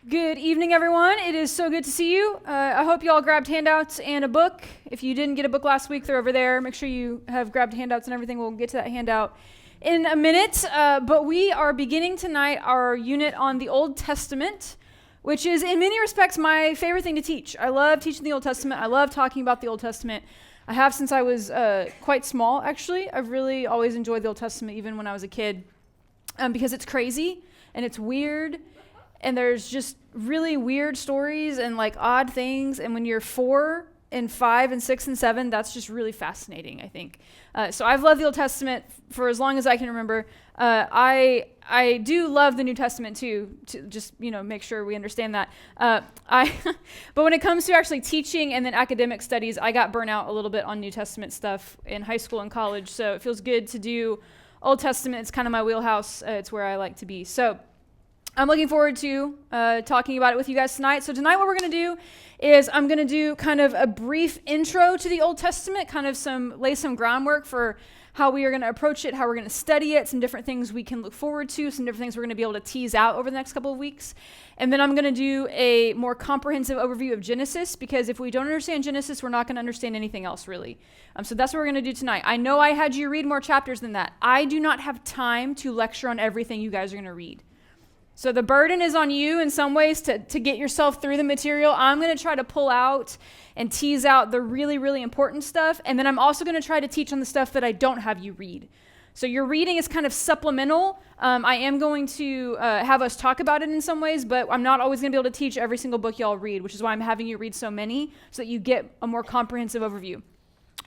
Good evening, everyone. It is so good to see you. I hope you all grabbed handouts and a book. If you didn't get a book last week, they're over there. Make sure you have grabbed handouts and everything. We'll get to that handout in a minute. But we are beginning tonight our unit on the Old Testament, which is in many respects my favorite thing to teach. I love teaching the Old Testament. I love talking about the Old Testament. I have since I was quite small, actually. I've really always enjoyed the Old Testament, even when I was a kid, because it's crazy and it's weird. And there's just really weird stories and like odd things. And when you're 4 and 5 and 6 and 7, that's just really fascinating, I think. So I've loved the Old Testament for as long as I can remember. I do love the New Testament too, to just, make sure we understand that. But when it comes to actually teaching and then academic studies, I got burnt out a little bit on New Testament stuff in high school and college. So it feels good to do Old Testament. It's kind of my wheelhouse. It's where I like to be. So I'm looking forward to talking about it with you guys tonight. So tonight what we're going to do is I'm going to do kind of a brief intro to the Old Testament, kind of lay some groundwork for how we are going to approach it, how we're going to study it, some different things we can look forward to, some different things we're going to be able to tease out over the next couple of weeks. And then I'm going to do a more comprehensive overview of Genesis, because if we don't understand Genesis, we're not going to understand anything else, really. So that's what we're going to do tonight. I know I had you read more chapters than that. I do not have time to lecture on everything you guys are going to read. So the burden is on you in some ways to get yourself through the material. I'm going to try to pull out and tease out the really, really important stuff. And then I'm also going to try to teach on the stuff that I don't have you read. So your reading is kind of supplemental. I am going to have us talk about it in some ways, but I'm not always going to be able to teach every single book y'all read, which is why I'm having you read so many so that you get a more comprehensive overview.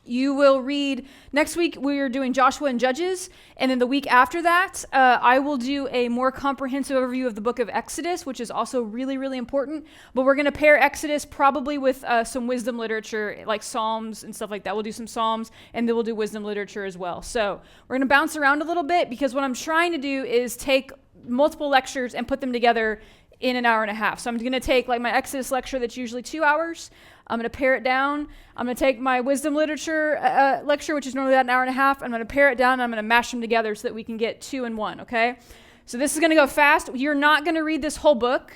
You will read, next week we're doing Joshua and Judges, and then the week after that, I will do a more comprehensive overview of the book of Exodus, which is also really, really important, but we're going to pair Exodus probably with some wisdom literature, like Psalms and stuff like that. We'll do some Psalms, and then we'll do wisdom literature as well. So we're going to bounce around a little bit, because what I'm trying to do is take multiple lectures and put them together in an hour and a half. So I'm going to take like my Exodus lecture that's usually 2 hours. I'm going to pare it down. I'm going to take my wisdom literature lecture, which is normally about an hour and a half. I'm going to pare it down, and I'm going to mash them together so that we can get 2 in 1, okay? So this is going to go fast. You're not going to read this whole book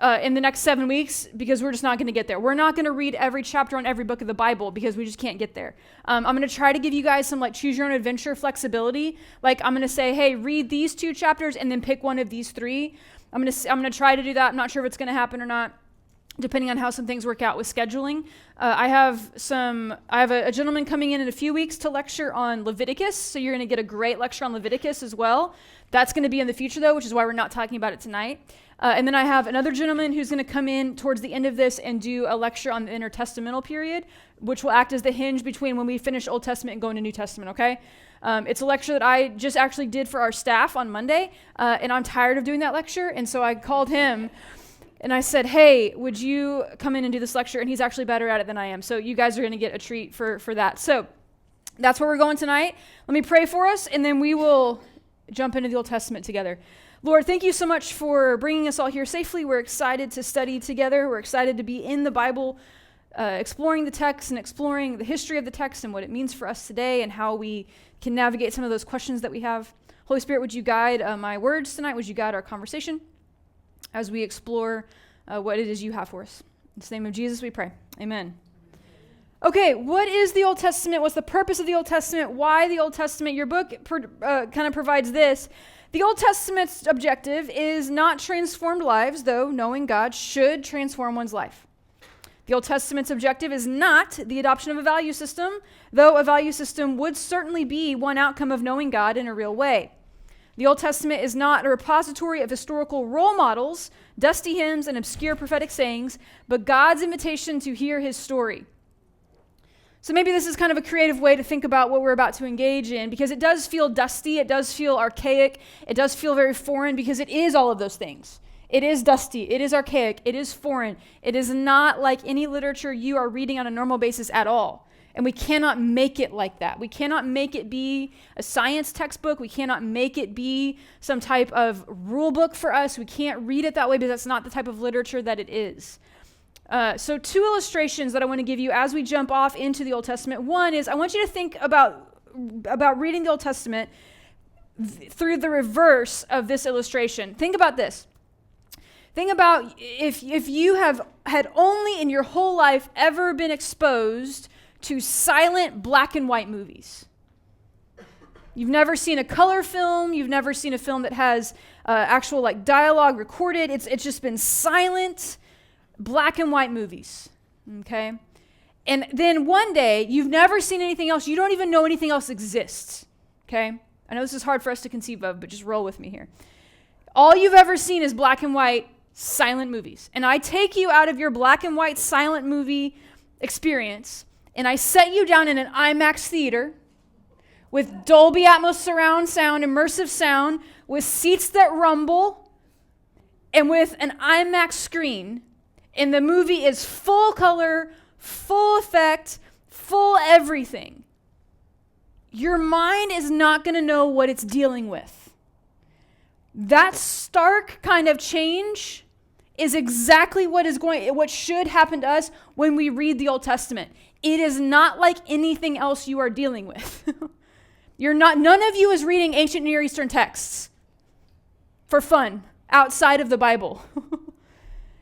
in the next 7 weeks, because we're just not going to get there. We're not going to read every chapter on every book of the Bible, because we just can't get there. I'm going to try to give you guys some like choose your own adventure flexibility. Like I'm going to say, hey, read these 2 chapters and then pick one of these 3. I'm going to try to do that. I'm not sure if it's going to happen or not, depending on how some things work out with scheduling. I have a gentleman coming in a few weeks to lecture on Leviticus, so you're going to get a great lecture on Leviticus as well. That's going to be in the future, though, which is why we're not talking about it tonight. And then I have another gentleman who's going to come in towards the end of this and do a lecture on the intertestamental period, which will act as the hinge between when we finish Old Testament and go into New Testament, okay? It's a lecture that I just actually did for our staff on Monday, and I'm tired of doing that lecture, and so I called him, and I said, hey, would you come in and do this lecture? And he's actually better at it than I am, so you guys are going to get a treat for that. So that's where we're going tonight. Let me pray for us, and then we will jump into the Old Testament together. Lord, thank you so much for bringing us all here safely. We're excited to study together. We're excited to be in the Bible, exploring the text and exploring the history of the text and what it means for us today and how we can navigate some of those questions that we have. Holy Spirit, would you guide my words tonight? Would you guide our conversation as we explore what it is you have for us? In the name of Jesus, we pray. Amen. Okay, what is the Old Testament? What's the purpose of the Old Testament? Why the Old Testament? Your book kind of provides this. The Old Testament's objective is not transformed lives, though knowing God should transform one's life. The Old Testament's objective is not the adoption of a value system, though a value system would certainly be one outcome of knowing God in a real way. The Old Testament is not a repository of historical role models, dusty hymns, and obscure prophetic sayings, but God's invitation to hear his story. So maybe this is kind of a creative way to think about what we're about to engage in, because it does feel dusty, it does feel archaic, it does feel very foreign, because it is all of those things. It is dusty, it is archaic, it is foreign. It is not like any literature you are reading on a normal basis at all. And we cannot make it like that. We cannot make it be a science textbook. We cannot make it be some type of rule book for us. We can't read it that way, because that's not the type of literature that it is. So 2 illustrations that I want to give you as we jump off into the Old Testament. One is I want you to think about reading the Old Testament through the reverse of this illustration. Think about this. Think about if you have had only in your whole life ever been exposed to silent black and white movies. You've never seen a color film. You've never seen a film that has actual like dialogue recorded. It's just been silent black and white movies, okay? And then one day, you've never seen anything else. You don't even know anything else exists, okay? I know this is hard for us to conceive of, but just roll with me here. All you've ever seen is black and white silent movies. And I take you out of your black and white silent movie experience, and I set you down in an IMAX theater with Dolby Atmos surround sound, immersive sound, with seats that rumble, and with an IMAX screen. And the movie is full color, full effect, full everything. Your mind is not going to know what it's dealing with. That stark kind of change is exactly what should happen to us when we read the Old Testament. It is not like anything else you are dealing with. None of you is reading ancient Near Eastern texts for fun outside of the Bible.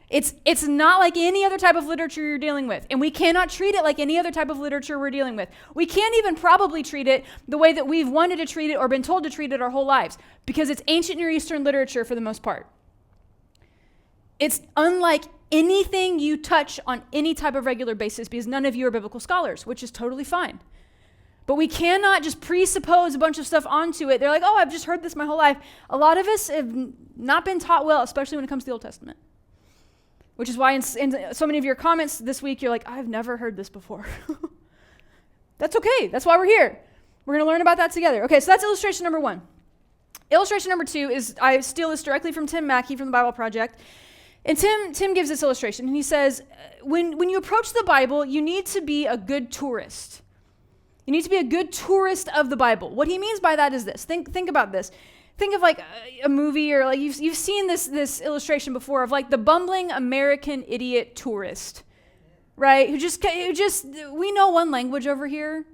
It's not like any other type of literature you're dealing with. And we cannot treat it like any other type of literature we're dealing with. We can't even probably treat it the way that we've wanted to treat it or been told to treat it our whole lives, because it's ancient Near Eastern literature for the most part. It's unlike anything you touch on any type of regular basis, because none of you are biblical scholars, which is totally fine. But we cannot just presuppose a bunch of stuff onto it. They're like, oh, I've just heard this my whole life. A lot of us have not been taught well, especially when it comes to the Old Testament. Which is why in so many of your comments this week, you're like, I've never heard this before. That's okay. That's why we're here. We're going to learn about that together. Okay, so that's illustration number 1. Illustration number 2 is, I steal this directly from Tim Mackey from the Bible Project. And Tim gives this illustration, and he says, when you approach the Bible, you need to be a good tourist. You need to be a good tourist of the Bible. What he means by that is this. Think about this. Think of like a movie, or like you've seen this illustration before of like the bumbling American idiot tourist, right? Who just we know one language over here.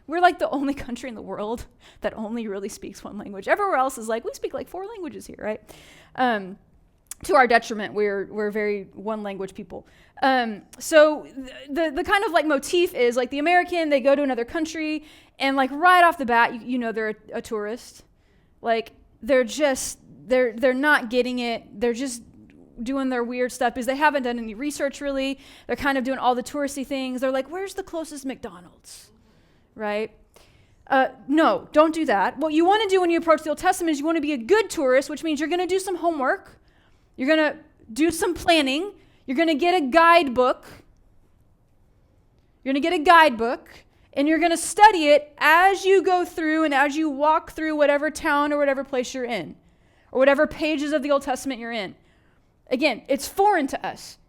We're like the only country in the world that only really speaks one language. Everywhere else is like, we speak like 4 languages here, right? To our detriment, we're very one language people. So the kind of like motif is like the American, they go to another country, and like right off the bat, you know they're a tourist. Like they're not getting it. They're just doing their weird stuff because they haven't done any research really. They're kind of doing all the touristy things. They're like, where's the closest McDonald's, right? No, don't do that. What you want to do when you approach the Old Testament is you want to be a good tourist, which means you're going to do some homework. You're going to do some planning. You're going to get a guidebook. You're going to get a guidebook, and you're going to study it as you go through and as you walk through whatever town or whatever place you're in, or whatever pages of the Old Testament you're in. Again, it's foreign to us.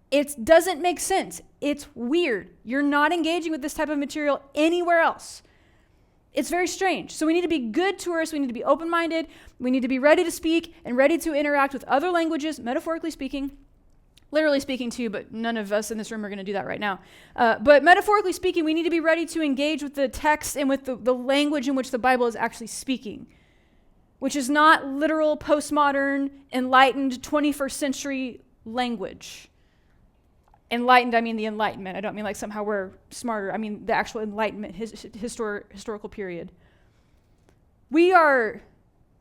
It doesn't make sense. It's weird. You're not engaging with this type of material anywhere else. It's very strange. So we need to be good tourists. We need to be open-minded. We need to be ready to speak and ready to interact with other languages, metaphorically speaking, literally speaking too, but none of us in this room are going to do that right now. But metaphorically speaking, we need to be ready to engage with the text and with the language in which the Bible is actually speaking, which is not literal, postmodern, enlightened, 21st century language. Enlightened, I mean the Enlightenment. I don't mean like somehow we're smarter. I mean the actual Enlightenment, historical period. We are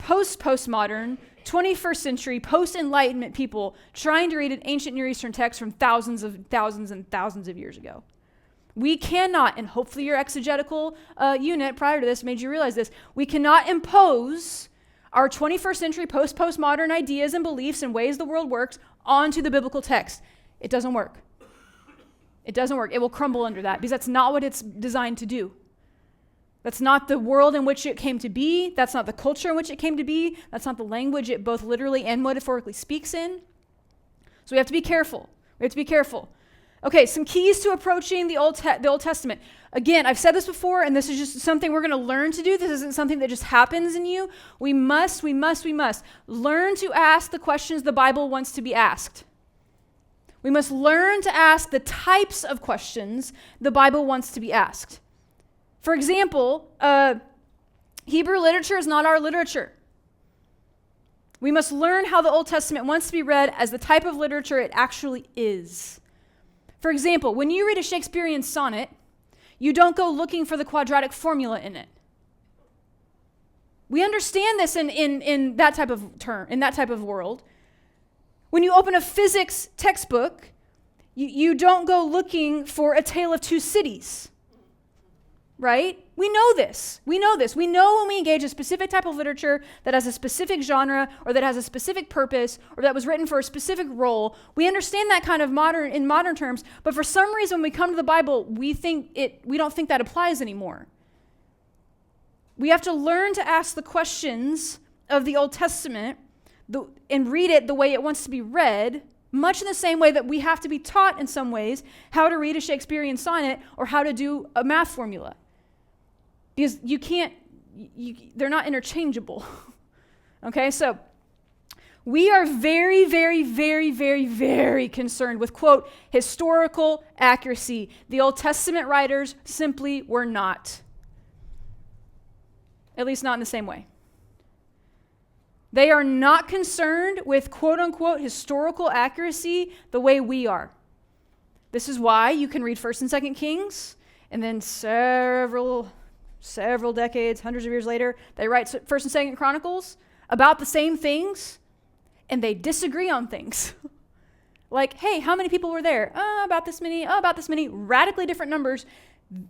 postmodern, 21st century, post-Enlightenment people trying to read an ancient Near Eastern text from thousands and thousands of years ago. We cannot, and hopefully your exegetical unit prior to this made you realize this, we cannot impose our 21st century postmodern ideas and beliefs and ways the world works onto the biblical text. It doesn't work. It doesn't work. It will crumble under that because that's not what it's designed to do. That's not the world in which it came to be. That's not the culture in which it came to be. That's not the language it both literally and metaphorically speaks in. So we have to be careful. We have to be careful. Okay, some keys to approaching the Old Testament. Again, I've said this before, and this is just something we're going to learn to do. This isn't something that just happens in you. We must learn to ask the questions the Bible wants to be asked. We must learn to ask the types of questions the Bible wants to be asked. For example, Hebrew literature is not our literature. We must learn how the Old Testament wants to be read as the type of literature it actually is. For example, when you read a Shakespearean sonnet, you don't go looking for the quadratic formula in it. We understand this in that type of term, in that type of world. When you open a physics textbook, you don't go looking for a tale of two cities, right? We know this. We know this. We know when we engage a specific type of literature that has a specific genre or that has a specific purpose or that was written for a specific role. We understand that kind of in modern terms, but for some reason when we come to the Bible, we don't think that applies anymore. We have to learn to ask the questions of the Old Testament and read it the way it wants to be read, much in the same way that we have to be taught in some ways how to read a Shakespearean sonnet or how to do a math formula. Because they're not interchangeable. Okay, so we are very, very, very, very, very concerned with, quote, historical accuracy. The Old Testament writers simply were not. At least not in the same way. They are not concerned with, quote unquote, historical accuracy the way we are. This is why you can read 1st and 2nd Kings, and then several decades, hundreds of years later, they write 1st and 2nd Chronicles about the same things, and they disagree on things. Like, hey, how many people were there? About this many, radically different numbers.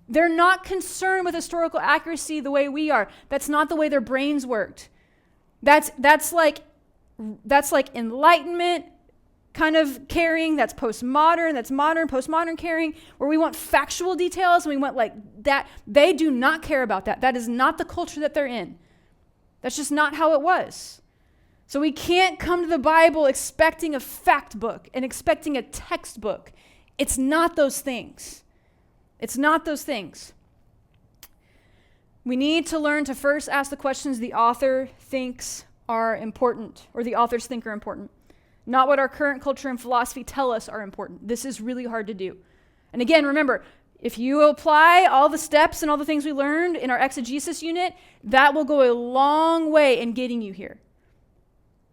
They're not concerned with historical accuracy the way we are. That's not the way their brains worked. That's like Enlightenment kind of caring. That's postmodern. That's modern, postmodern caring, where we want factual details and we want like that. They do not care about that. That is not the culture that they're in. That's just not how it was. So we can't come to the Bible expecting a fact book and expecting a textbook. It's not those things. It's not those things. We need to learn to first ask the questions the author thinks are important, or the authors think are important, not what our current culture and philosophy tell us are important. This is really hard to do. And again, remember, if you apply all the steps and all the things we learned in our exegesis unit, that will go a long way in getting you here.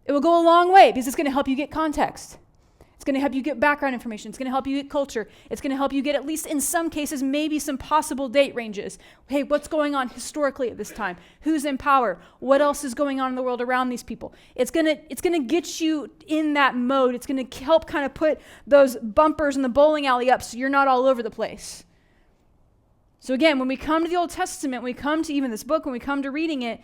It will go a long way because it's going to help you get context. It's going to help you get background information. It's going to help you get culture. It's going to help you get, at least in some cases, maybe some possible date ranges. Hey, what's going on historically at this time? Who's in power? What else is going on in the world around these people? It's going to get you in that mode. It's going to help kind of put those bumpers in the bowling alley up so you're not all over the place. So again, when we come to the Old Testament, when we come to even this book, when we come to reading it,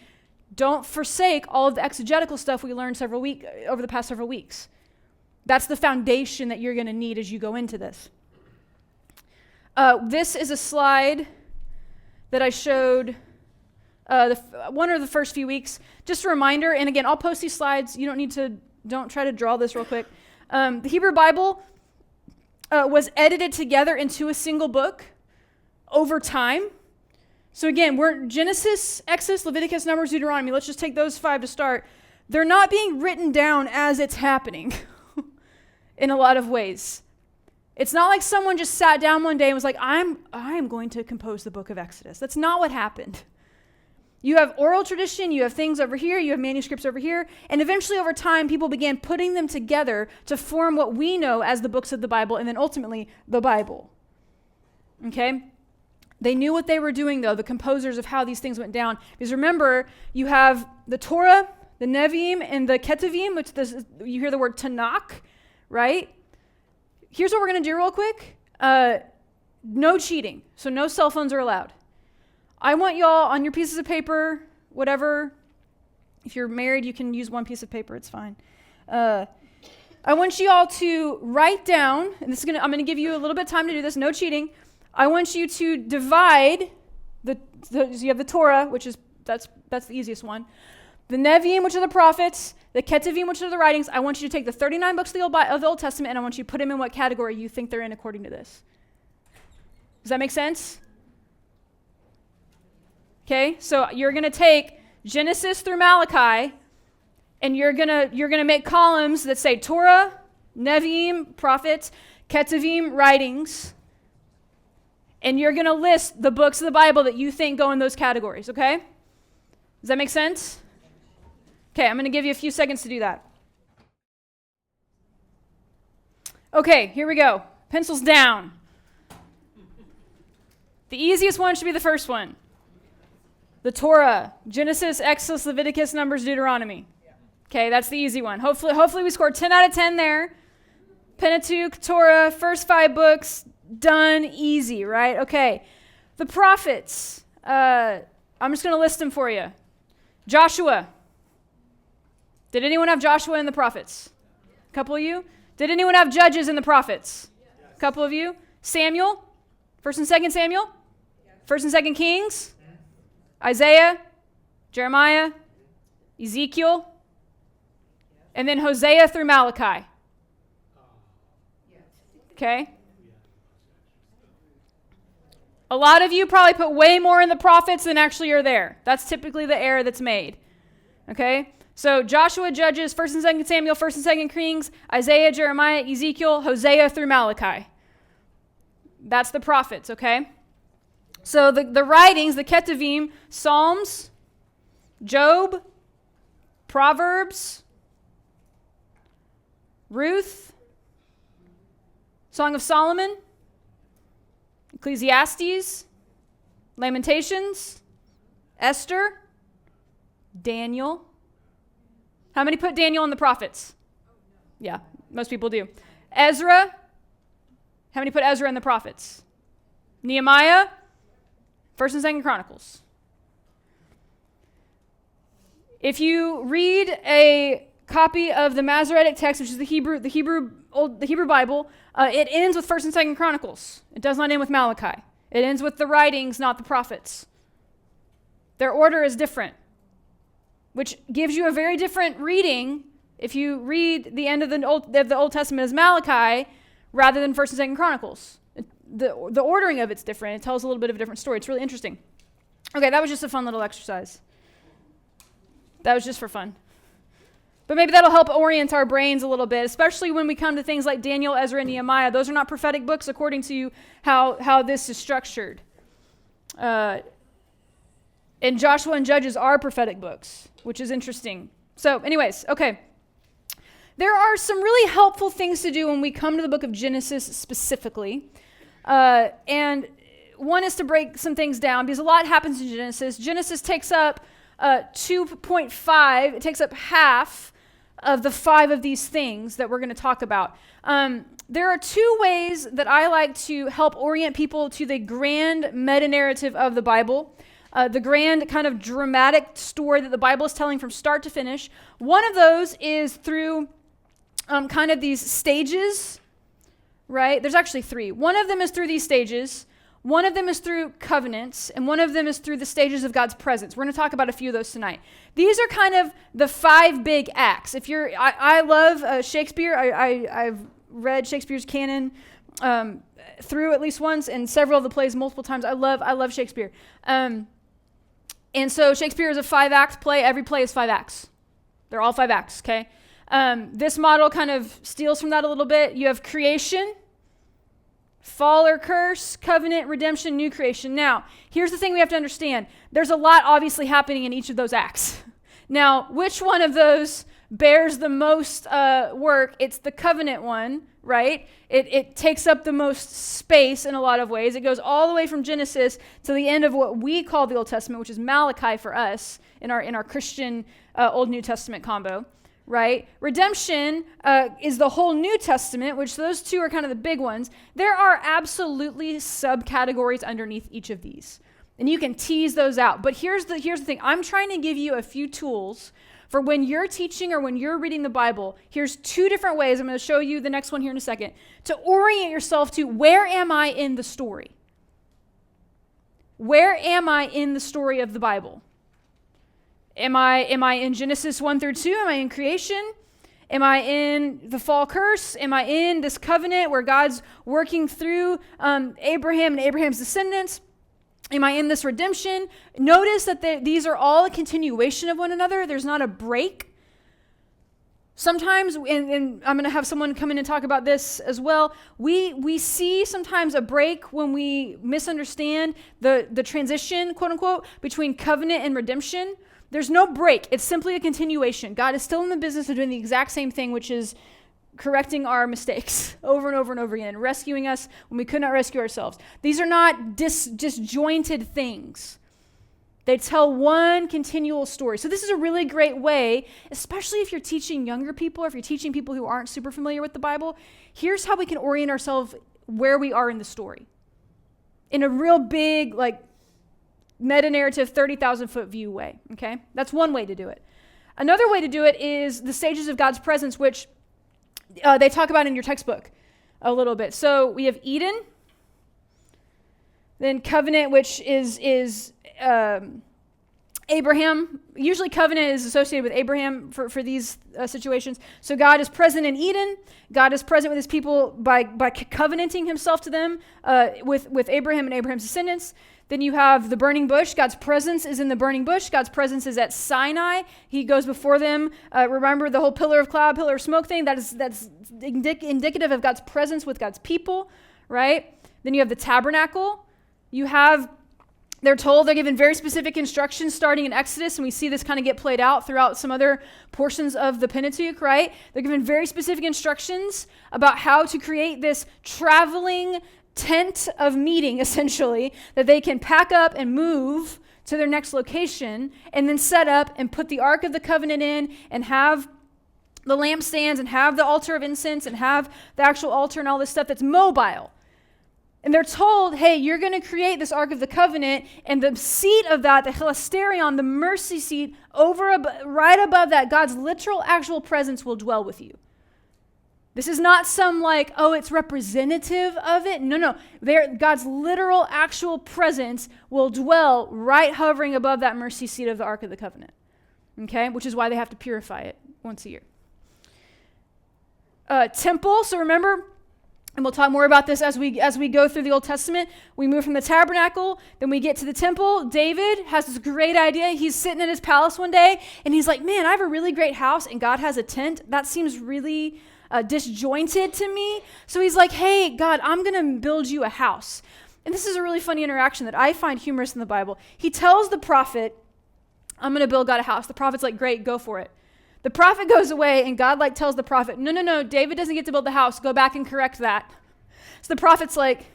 don't forsake all of the exegetical stuff we learned over the past several weeks. That's the foundation that you're going to need as you go into this. This is a slide that I showed one of the first few weeks. Just a reminder, and again, I'll post these slides. You don't try to draw this real quick. The Hebrew Bible was edited together into a single book over time. So again, we're Genesis, Exodus, Leviticus, Numbers, Deuteronomy. Let's just take those 5 to start. They're not being written down as it's happening. In a lot of ways. It's not like someone just sat down one day and was like, I'm going to compose the book of Exodus. That's not what happened. You have oral tradition, you have things over here, you have manuscripts over here, and eventually over time people began putting them together to form what we know as the books of the Bible and then ultimately the Bible. Okay? They knew what they were doing though, the composers of how these things went down. Because remember, you have the Torah, the Nevi'im, and the Ketuvim, which you hear the word Tanakh, right? Here's what we're going to do real quick. No cheating. So no cell phones are allowed. I want y'all on your pieces of paper, whatever. If you're married, you can use one piece of paper. It's fine. I want you all to write down, and I'm going to give you a little bit of time to do this. No cheating. I want you to divide so you have the Torah, which is that's the easiest one. The Nevi'im, which are the prophets, the Ketuvim, which are the writings. I want you to take the 39 books of the Old Testament, and I want you to put them in what category you think they're in according to this. Does that make sense? Okay, so you're going to take Genesis through Malachi, and you're gonna make columns that say Torah, Nevi'im, prophets, Ketuvim, writings, and you're going to list the books of the Bible that you think go in those categories, okay? Does that make sense? Okay, I'm going to give you a few seconds to do that. Okay, here we go. Pencils down. The easiest one should be the first one. The Torah, Genesis, Exodus, Leviticus, Numbers, Deuteronomy. Okay, that's the easy one. Hopefully we scored 10 out of 10 there. Pentateuch, Torah, first 5 books, done, easy, right? Okay, the prophets. I'm just going to list them for you. Joshua. Did anyone have Joshua in the prophets? A couple of you? Did anyone have judges in the prophets? A couple of you? Samuel? 1st and 2nd Samuel? 1st and 2nd Kings? Isaiah? Jeremiah? Ezekiel? And then Hosea through Malachi. Okay? A lot of you probably put way more in the prophets than actually are there. That's typically the error that's made. Okay? So Joshua, Judges, 1st and 2nd Samuel, 1st and 2nd Kings, Isaiah, Jeremiah, Ezekiel, Hosea through Malachi. That's the prophets, okay? So the writings, the Ketuvim, Psalms, Job, Proverbs, Ruth, Song of Solomon, Ecclesiastes, Lamentations, Esther, Daniel. How many put Daniel in the prophets? Yeah, most people do. Ezra. How many put Ezra in the prophets? Nehemiah, 1st and 2nd Chronicles. If you read a copy of the Masoretic text, which is the Hebrew Bible, it ends with 1st and 2nd Chronicles. It does not end with Malachi. It ends with the writings, not the prophets. Their order is different, which gives you a very different reading if you read the end of the Old Testament as Malachi rather than 1st and 2nd Chronicles. The ordering of it's different. It tells a little bit of a different story. It's really interesting. Okay, that was just a fun little exercise. That was just for fun. But maybe that'll help orient our brains a little bit, especially when we come to things like Daniel, Ezra, and Nehemiah. Those are not prophetic books according to how this is structured. And Joshua and Judges are prophetic books, which is interesting. So anyways, okay. There are some really helpful things to do when we come to the book of Genesis specifically. And one is to break some things down because a lot happens in Genesis. Genesis takes up 2.5. It takes up half of the 5 of these things that we're going to talk about. There are 2 ways that I like to help orient people to the grand meta-narrative of the Bible. The grand kind of dramatic story that the Bible is telling from start to finish. One of those is through kind of these stages, right? There's actually 3. One of them is through these stages. One of them is through covenants, and one of them is through the stages of God's presence. We're going to talk about a few of those tonight. These are kind of the 5 big acts. I love Shakespeare. I've read Shakespeare's canon through at least once, and several of the plays multiple times. I love Shakespeare. And so Shakespeare is a 5-act play. Every play is 5 acts. They're all 5 acts, okay? This model kind of steals from that a little bit. You have creation, fall or curse, covenant, redemption, new creation. Now, here's the thing we have to understand. There's a lot obviously happening in each of those acts. Now, which one of those bears the most work? It's the covenant one, right? It takes up the most space in a lot of ways. It goes all the way from Genesis to the end of what we call the Old Testament, which is Malachi for us in our Christian Old New Testament combo. Right? Redemption is the whole New Testament, which those 2 are kind of the big ones. There are absolutely subcategories underneath each of these. And you can tease those out. But here's the thing. I'm trying to give you a few tools for when you're teaching or when you're reading the Bible. Here's 2 different ways. I'm going to show you the next one here in a second. To orient yourself to where am I in the story? Where am I in the story of the Bible? Am I in Genesis 1 through 2? Am I in creation? Am I in the fall curse? Am I in this covenant where God's working through Abraham and Abraham's descendants? Am I in this redemption? Notice that these are all a continuation of one another. There's not a break. Sometimes, and I'm going to have someone come in and talk about this as well, we see sometimes a break when we misunderstand the transition, quote unquote, between covenant and redemption. There's no break. It's simply a continuation. God is still in the business of doing the exact same thing, which is correcting our mistakes over and over and over again, rescuing us when we could not rescue ourselves. These are not disjointed things. They tell one continual story. So this is a really great way, especially if you're teaching younger people, or if you're teaching people who aren't super familiar with the Bible. Here's how we can orient ourselves where we are in the story. In a real big, like, meta-narrative, 30,000-foot view way, okay? That's one way to do it. Another way to do it is the stages of God's presence, which they talk about in your textbook a little bit. So we have Eden, then covenant, which is Abraham. Usually covenant is associated with Abraham for these situations. So God is present in Eden. God is present with his people by covenanting himself to them with Abraham and Abraham's descendants. Then you have the burning bush. God's presence is in the burning bush. God's presence is at Sinai. He goes before them. Remember the whole pillar of cloud, pillar of smoke thing? That's indicative of God's presence with God's people, right? Then you have the tabernacle. They're told, they're given very specific instructions starting in Exodus, and we see this kind of get played out throughout some other portions of the Pentateuch, right? They're given very specific instructions about how to create this traveling tent of meeting, essentially, that they can pack up and move to their next location, and then set up and put the Ark of the Covenant in, and have the lampstands, and have the altar of incense, and have the actual altar and all this stuff that's mobile. And they're told, hey, you're going to create this Ark of the Covenant, and the seat of that, the hilasterion, the mercy seat, right above that, God's literal actual presence will dwell with you. This is not some like, oh, it's representative of it. No. God's literal actual presence will dwell right hovering above that mercy seat of the Ark of the Covenant. Okay? Which is why they have to purify it once a year. Temple, so remember, and we'll talk more about this as we go through the Old Testament. We move from the tabernacle, then we get to the temple. David has this great idea. He's sitting in his palace one day, and he's like, man, I have a really great house, and God has a tent. That seems really disjointed to me. So he's like, hey, God, I'm going to build you a house. And this is a really funny interaction that I find humorous in the Bible. He tells the prophet, I'm going to build God a house. The prophet's like, great, go for it. The prophet goes away, and God tells the prophet, no, David doesn't get to build the house. Go back and correct that. So the prophet's like,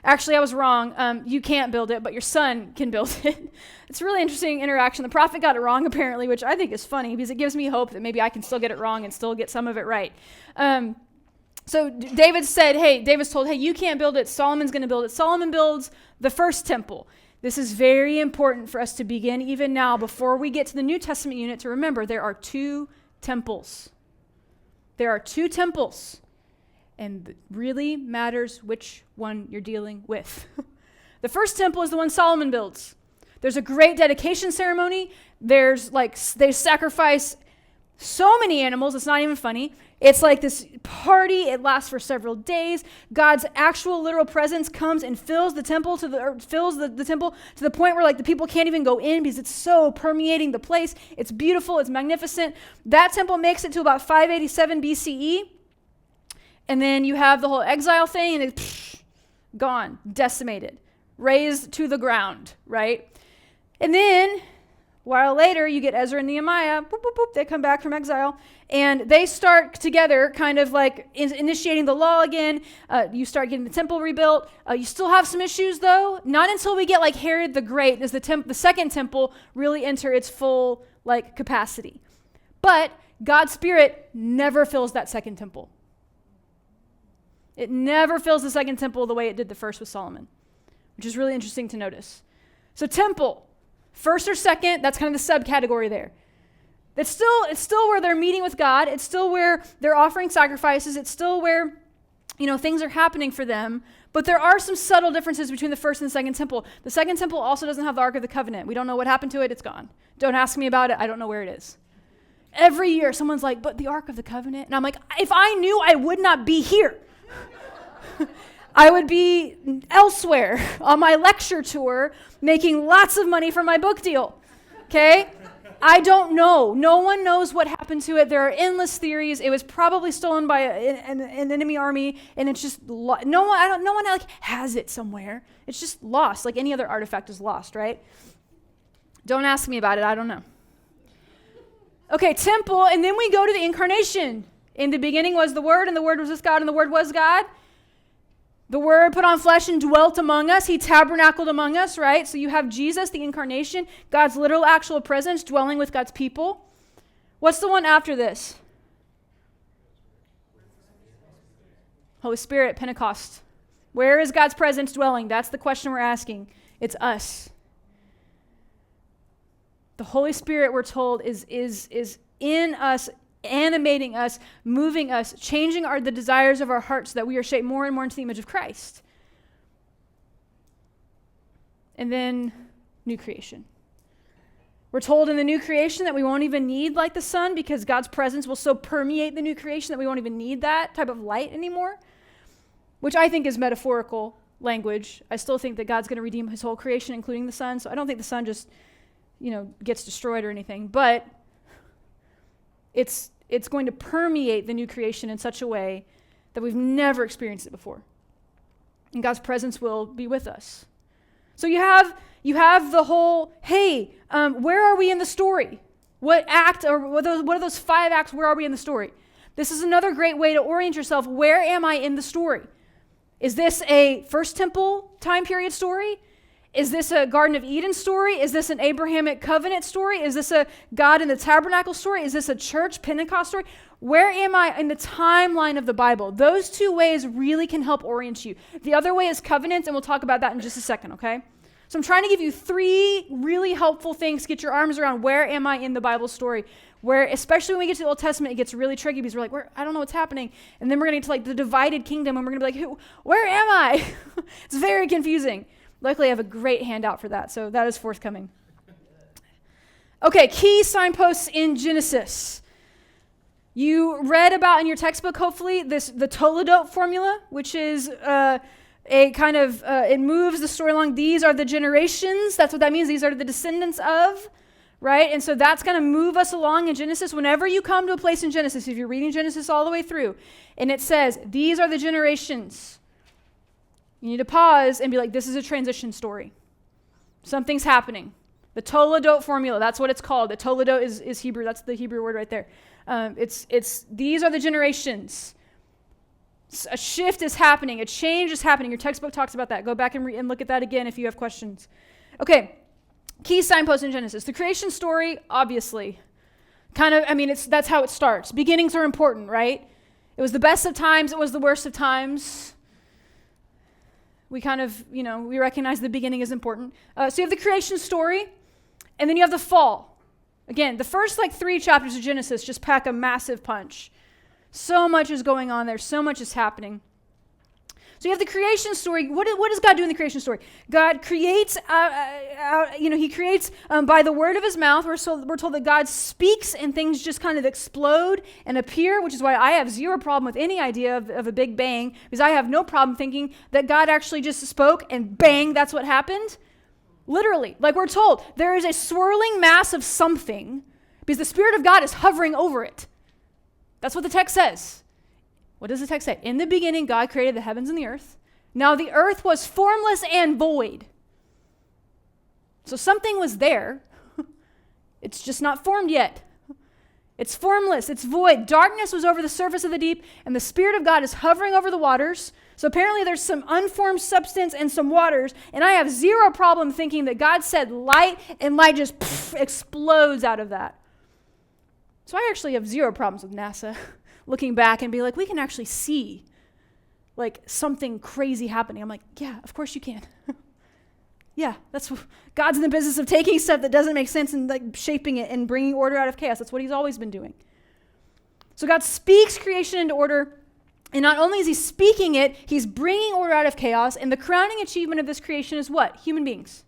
actually, I was wrong. You can't build it, but your son can build it. It's a really interesting interaction. The prophet got it wrong, apparently, which I think is funny because it gives me hope that maybe I can still get it wrong and still get some of it right. So David's told, hey, you can't build it. Solomon's going to build it. Solomon builds the first temple. This is very important for us to begin even now before we get to the New Testament unit to remember there are two temples. There are two temples, and it really matters which one you're dealing with. The first temple is the one Solomon builds. There's a great dedication ceremony. They sacrifice so many animals, it's not even funny. It's like this party. It lasts for several days. God's actual literal presence comes and fills the temple to the temple to the point where like the people can't even go in because it's so permeating the place. It's beautiful. It's magnificent. That temple makes it to about 587 BCE. And then you have the whole exile thing, and it's gone, decimated, razed to the ground, right? And then a while later, you get Ezra and Nehemiah. Boop, boop, boop, they come back from exile, and they start together kind of like initiating the law again. You start getting the temple rebuilt. You still have some issues, though. Not until we get like Herod the Great does the second temple really enter its full like capacity. But God's Spirit never fills that second temple. It never fills the second temple the way it did the first with Solomon, which is really interesting to notice. So temple, first or second, that's kind of the subcategory there. It's still where they're meeting with God. It's still where they're offering sacrifices. It's still where, things are happening for them. But there are some subtle differences between the first and the second temple. The second temple also doesn't have the Ark of the Covenant. We don't know what happened to it. It's gone. Don't ask me about it. I don't know where it is. Every year, someone's like, but the Ark of the Covenant? And I'm like, if I knew, I would not be here. I would be elsewhere on my lecture tour making lots of money from my book deal, okay? I don't know. No one knows what happened to it. There are endless theories. It was probably stolen by an enemy army, and it's just no one like has it somewhere. It's just lost, like any other artifact is lost, right? Don't ask me about it. I don't know. Okay, temple, and then we go to the incarnation. In the beginning was the Word, and the Word was with God, and the Word was God. The Word put on flesh and dwelt among us. He tabernacled among us, right? So you have Jesus, the incarnation, God's literal actual presence dwelling with God's people. What's the one after this? Holy Spirit, Pentecost. Where is God's presence dwelling? That's the question we're asking. It's us. The Holy Spirit, we're told, is in us, animating us, moving us, changing the desires of our hearts so that we are shaped more and more into the image of Christ. And then new creation. We're told in the new creation that we won't even need like the sun because God's presence will so permeate the new creation that we won't even need that type of light anymore, which I think is metaphorical language. I still think that God's going to redeem his whole creation, including the sun. So I don't think the sun just, gets destroyed or anything, but it's going to permeate the new creation in such a way that we've never experienced it before. And God's presence will be with us. So you have the whole, hey, where are we in the story? What act, or what are those 5 acts, where are we in the story? This is another great way to orient yourself. Where am I in the story? Is this a First Temple time period story? Is this a Garden of Eden story? Is this an Abrahamic covenant story? Is this a God in the tabernacle story? Is this a church Pentecost story? Where am I in the timeline of the Bible? Those 2 ways really can help orient you. The other way is covenants, and we'll talk about that in just a second, okay? So I'm trying to give you 3 really helpful things to get your arms around where am I in the Bible story, where especially when we get to the Old Testament, it gets really tricky because we're like, I don't know what's happening. And then we're going to get to the divided kingdom, and we're going to be like, where am I? It's very confusing. Luckily, I have a great handout for that, so that is forthcoming. Okay, key signposts in Genesis. You read about in your textbook, hopefully, the Toledot formula, which is a kind of, it moves the story along. These are the generations. That's what that means. These are the descendants of, right? And so that's going to move us along in Genesis. Whenever you come to a place in Genesis, if you're reading Genesis all the way through, and it says, these are the generations, you need to pause and be like, this is a transition story. Something's happening. The Toledot formula, that's what it's called. The Toledot is Hebrew. That's the Hebrew word right there. These are the generations. A shift is happening. A change is happening. Your textbook talks about that. Go back and look at that again if you have questions. Okay, key signposts in Genesis. The creation story, obviously. That's how it starts. Beginnings are important, right? It was the best of times. It was the worst of times. We we recognize the beginning is important. So you have the creation story, and then you have the fall. Again, the first 3 chapters of Genesis just pack a massive punch. So much is going on there. So much is happening. So you have the creation story. What does God do in the creation story? God creates, he creates by the word of his mouth. We're told that God speaks and things just kind of explode and appear, which is why I have zero problem with any idea of a big bang, because I have no problem thinking that God actually just spoke and bang, that's what happened. Literally, like we're told, there is a swirling mass of something because the Spirit of God is hovering over it. That's what the text says. What does the text say? In the beginning, God created the heavens and the earth. Now the earth was formless and void. So something was there. It's just not formed yet. It's formless. It's void. Darkness was over the surface of the deep, and the Spirit of God is hovering over the waters. So apparently there's some unformed substance and some waters, and I have zero problem thinking that God said light, and light just explodes out of that. So I actually have zero problems with NASA looking back and be like, we can actually see something crazy happening. I'm like, yeah, of course you can. Yeah, God's in the business of taking stuff that doesn't make sense and shaping it and bringing order out of chaos. That's what he's always been doing. So God speaks creation into order, and not only is he speaking it, he's bringing order out of chaos, and the crowning achievement of this creation is what? Human beings,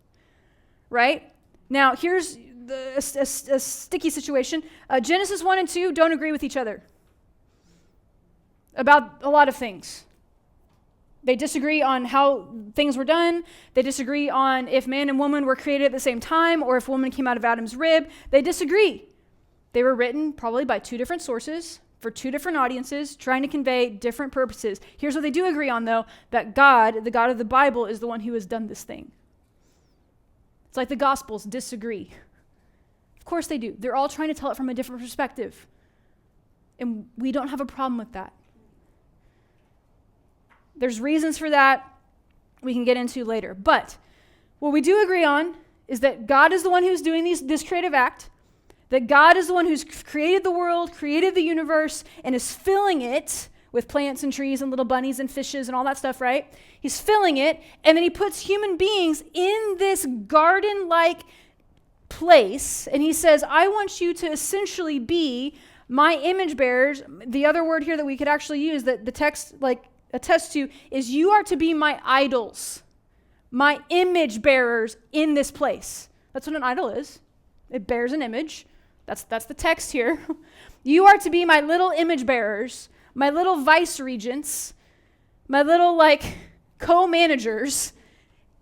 right? Now, here's a sticky situation. Genesis 1 and 2 don't agree with each other about a lot of things. They disagree on how things were done. They disagree on if man and woman were created at the same time or if woman came out of Adam's rib. They disagree. They were written probably by 2 different sources for 2 different audiences trying to convey different purposes. Here's what they do agree on, though, that God, the God of the Bible, is the one who has done this thing. It's like the Gospels disagree. Of course they do. They're all trying to tell it from a different perspective. And we don't have a problem with that. There's reasons for that we can get into later. But what we do agree on is that God is the one who's doing this creative act, that God is the one who's created the world, created the universe, and is filling it with plants and trees and little bunnies and fishes and all that stuff, right? He's filling it, and then he puts human beings in this garden-like place, and he says, I want you to essentially be my image bearers. The other word here that we could actually use that the text attests to is you are to be my idols, my image bearers in this place. That's what an idol is. It bears an image. That's the text here. You are to be my little image bearers, my little vice regents, my little co-managers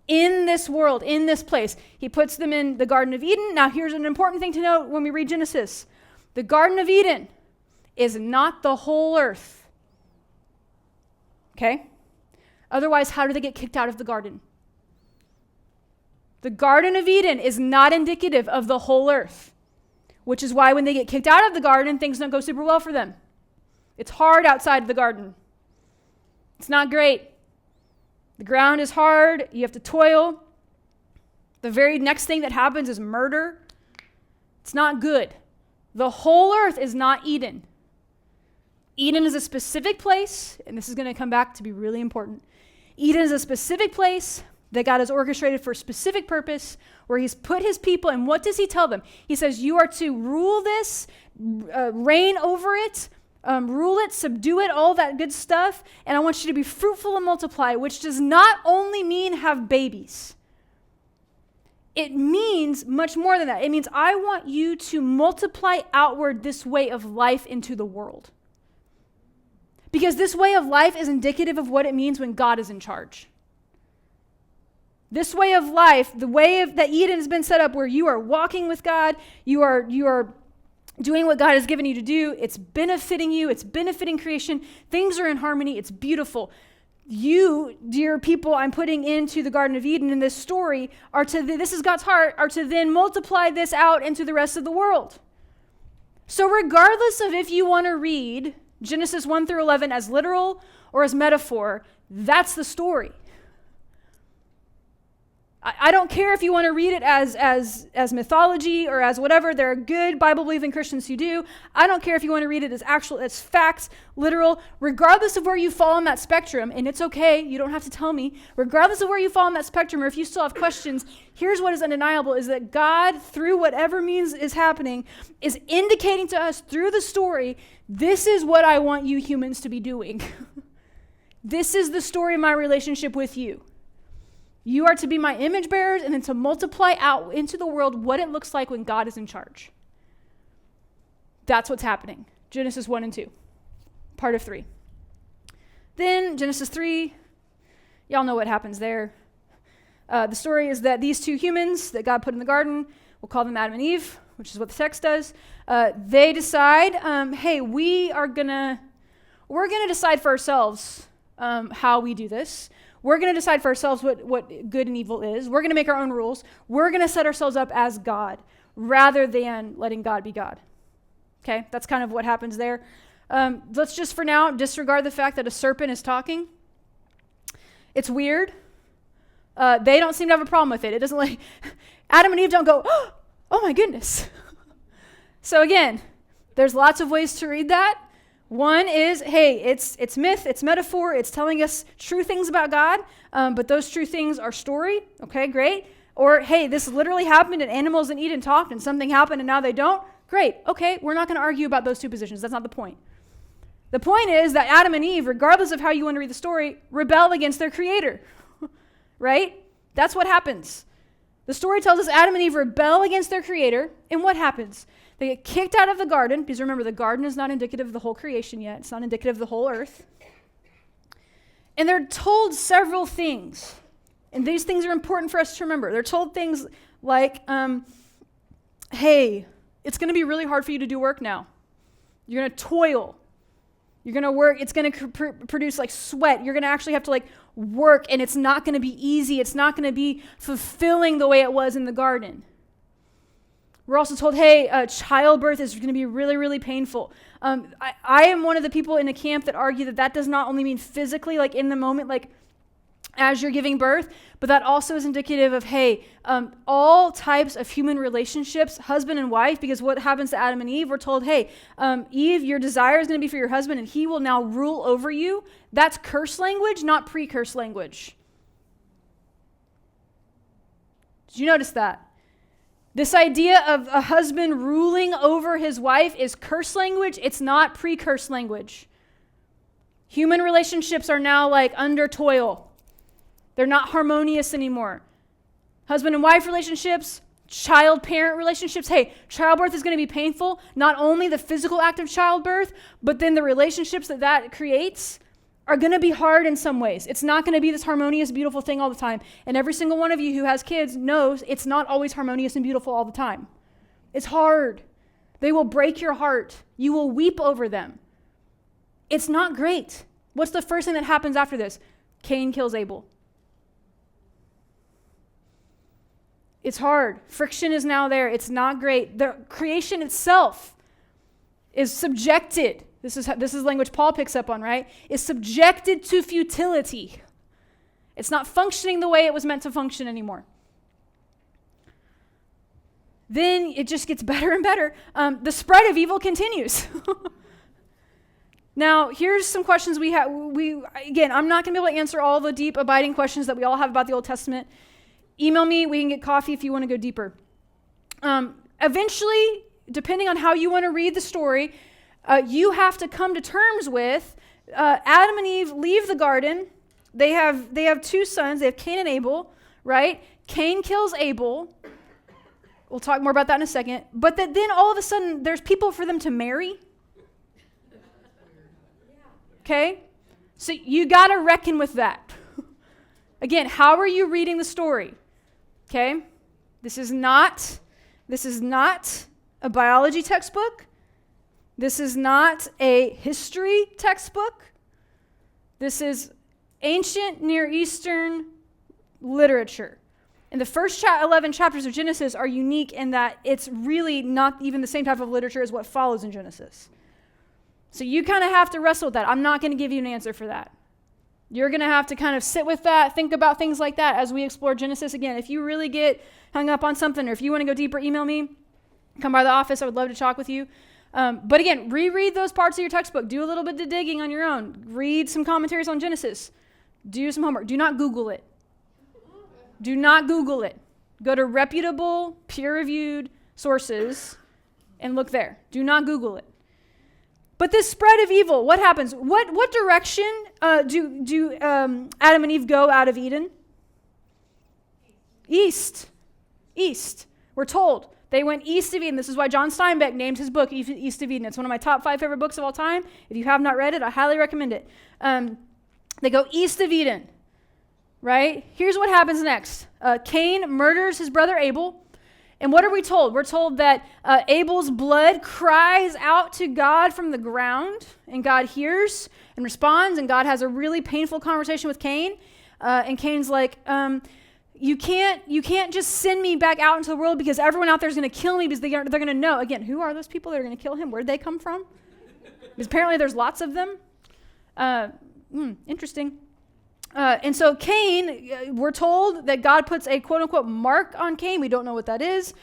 in this world, in this place. He puts them in the Garden of Eden. Now here's an important thing to note when we read Genesis. The Garden of Eden is not the whole earth. Okay? Otherwise, how do they get kicked out of the garden? The Garden of Eden is not indicative of the whole earth, which is why when they get kicked out of the garden, things don't go super well for them. It's hard outside of the garden. It's not great. The ground is hard. You have to toil. The very next thing that happens is murder. It's not good. The whole earth is not Eden. Eden is a specific place, and this is going to come back to be really important. Eden is a specific place that God has orchestrated for a specific purpose, where he's put his people, and what does he tell them? He says, you are to rule this, reign over it, rule it, subdue it, all that good stuff, and I want you to be fruitful and multiply, which does not only mean have babies. It means much more than that. It means I want you to multiply outward this way of life into the world. Because this way of life is indicative of what it means when God is in charge. This way of life, the way that Eden has been set up, where you are walking with God, you are doing what God has given you to do, it's benefiting you, it's benefiting creation, things are in harmony, it's beautiful. You, dear people I'm putting into the Garden of Eden in this story, this is God's heart, are to then multiply this out into the rest of the world. So regardless of if you want to read Genesis 1 through 11 as literal or as metaphor, that's the story. I don't care if you want to read it as mythology or as whatever. There are good Bible-believing Christians who do. I don't care if you want to read it as facts, literal. Regardless of where you fall on that spectrum, and it's okay, you don't have to tell me. Regardless of where you fall on that spectrum, or if you still have questions, here's what is undeniable, is that God, through whatever means is happening, is indicating to us through the story, this is what I want you humans to be doing. This is the story of my relationship with you. You are to be my image bearers and then to multiply out into the world what it looks like when God is in charge. That's what's happening. Genesis 1 and 2, part of 3. Then Genesis 3, y'all know what happens there. The story is that these two humans that God put in the garden, we'll call them Adam and Eve, which is what the text does. They decide, hey, we're gonna decide for ourselves how we do this. We're going to decide for ourselves what good and evil is. We're going to make our own rules. We're going to set ourselves up as God rather than letting God be God. Okay, that's kind of what happens there. Let's just for now disregard the fact that a serpent is talking. It's weird. They don't seem to have a problem with it. It doesn't Adam and Eve don't go, oh my goodness. So again, there's lots of ways to read that. One is, hey, it's myth, it's metaphor, it's telling us true things about God, but those true things are story. Okay, great. Or, hey, this literally happened and animals in Eden talked and something happened and now they don't. Great. Okay, we're not going to argue about those two positions. That's not the point. The point is that Adam and Eve, regardless of how you want to read the story, rebel against their creator, right? That's what happens. The story tells us Adam and Eve rebel against their creator, and what happens? They get kicked out of the garden, because remember, the garden is not indicative of the whole creation yet. It's not indicative of the whole earth. And they're told several things. And these things are important for us to remember. They're told things like, hey, it's going to be really hard for you to do work now. You're going to toil. You're going to work. It's going to produce like sweat. You're going to actually have to work, and it's not going to be easy. It's not going to be fulfilling the way it was in the garden. We're also told, hey, childbirth is going to be really, really painful. I am one of the people in the camp that argue that does not only mean physically, like in the moment, like as you're giving birth, but that also is indicative of, hey, all types of human relationships, husband and wife, because what happens to Adam and Eve, we're told, hey, Eve, your desire is going to be for your husband, and he will now rule over you. That's curse language, not pre-curse language. Did you notice that? This idea of a husband ruling over his wife is curse language. It's not pre-curse language. Human relationships are now like under toil. They're not harmonious anymore. Husband and wife relationships, child-parent relationships. Hey, childbirth is going to be painful. Not only the physical act of childbirth, but then the relationships that creates are going to be hard in some ways. It's not going to be this harmonious, beautiful thing all the time. And every single one of you who has kids knows it's not always harmonious and beautiful all the time. It's hard. They will break your heart. You will weep over them. It's not great. What's the first thing that happens after this? Cain kills Abel. It's hard. Friction is now there. It's not great. The creation itself is subjected. This is language Paul picks up on, right? Is subjected to futility. It's not functioning the way it was meant to function anymore. Then it just gets better and better. The spread of evil continues. Now, here's some questions we have. Again, I'm not going to be able to answer all the deep, abiding questions that we all have about the Old Testament. Email me. We can get coffee if you want to go deeper. Eventually, depending on how you want to read the story, you have to come to terms with Adam and Eve leave the garden. They have two sons. They have Cain and Abel, right? Cain kills Abel. We'll talk more about that in a second. But then all of a sudden, there's people for them to marry. Okay? So you got to reckon with that. Again, how are you reading the story? Okay? This is not a biology textbook. This is not a history textbook. This is ancient Near Eastern literature. And the first 11 chapters of Genesis are unique in that it's really not even the same type of literature as what follows in Genesis. So you kind of have to wrestle with that. I'm not going to give you an answer for that. You're going to have to kind of sit with that, think about things like that as we explore Genesis. Again, if you really get hung up on something, or if you want to go deeper, email me. Come by the office. I would love to talk with you. But again, reread those parts of your textbook. Do a little bit of digging on your own. Read some commentaries on Genesis. Do some homework. Do not Google it. Do not Google it. Go to reputable, peer-reviewed sources and look there. Do not Google it. But this spread of evil, what happens? What direction do Adam and Eve go out of Eden? East. We're told. They went east of Eden. This is why John Steinbeck named his book East of Eden. It's one of my top 5 favorite books of all time. If you have not read it, I highly recommend it. They go east of Eden, right? Here's what happens next. Cain murders his brother Abel. And what are we told? We're told that Abel's blood cries out to God from the ground, and God hears and responds, and God has a really painful conversation with Cain. And Cain's like, you can't just send me back out into the world because everyone out there is going to kill me because they're going to know. Again, who are those people that are going to kill him? Where did they come from? Because apparently there's lots of them. Interesting. And so Cain, we're told that God puts a quote-unquote mark on Cain. We don't know what that is.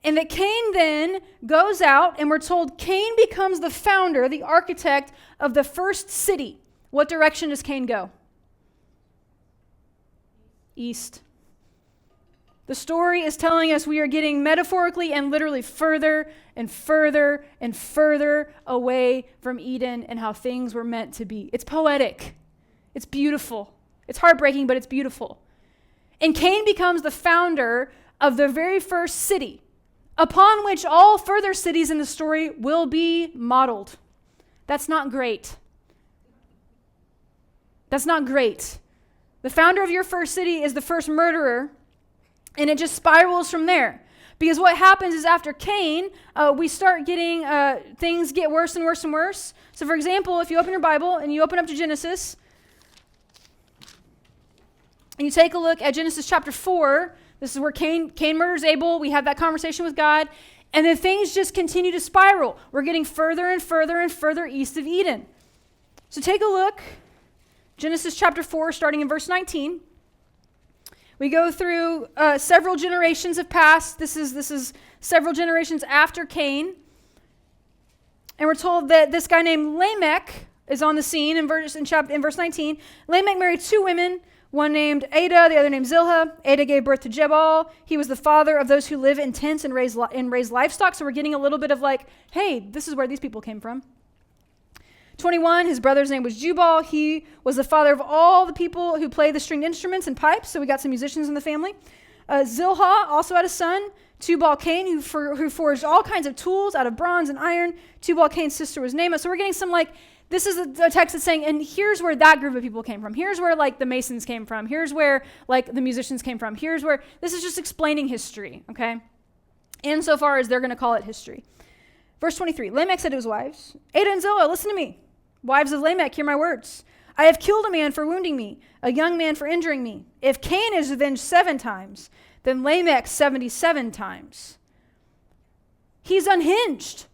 And that Cain then goes out, and we're told Cain becomes the founder, the architect of the first city. What direction does Cain go? East. The story is telling us we are getting metaphorically and literally further and further and further away from Eden and how things were meant to be. It's poetic. It's beautiful. It's heartbreaking, but it's beautiful. And Cain becomes the founder of the very first city, upon which all further cities in the story will be modeled. That's not great. That's not great. The founder of your first city is the first murderer, and it just spirals from there. Because what happens is after Cain, we start getting, things get worse and worse and worse. So for example, if you open your Bible and you open up to Genesis, And you take a look at Genesis chapter 4. This is where Cain murders Abel. We have that conversation with God. And then things just continue to spiral. We're getting further and further and further east of Eden. So take a look. Genesis chapter 4, starting in verse 19. We go through several generations have passed. This is several generations after Cain. And we're told that this guy named Lamech is on the scene in verse 19. Lamech married two women, one named Ada, the other named Zillah. Ada gave birth to Jebal. He was the father of those who live in tents and raise livestock. So we're getting a little bit of like, hey, this is where these people came from. 21, his brother's name was Jubal. He was the father of all the people who play the stringed instruments and pipes. So we got some musicians in the family. Zilha also had a son, Tubal-Cain, who forged all kinds of tools out of bronze and iron. Tubal-Cain's sister was Naamah. So we're getting some like, this is a text that's saying, and here's where that group of people came from. Here's where like the Masons came from. Here's where like the musicians came from. Here's where, this is just explaining history, okay? Insofar as they're going to call it history. Verse 23, Lamech said to his wives, Ada and Zillah, listen to me. Wives of Lamech, hear my words. I have killed a man for wounding me, a young man for injuring me. If Cain is avenged 7 times, then Lamech 77 times. He's unhinged.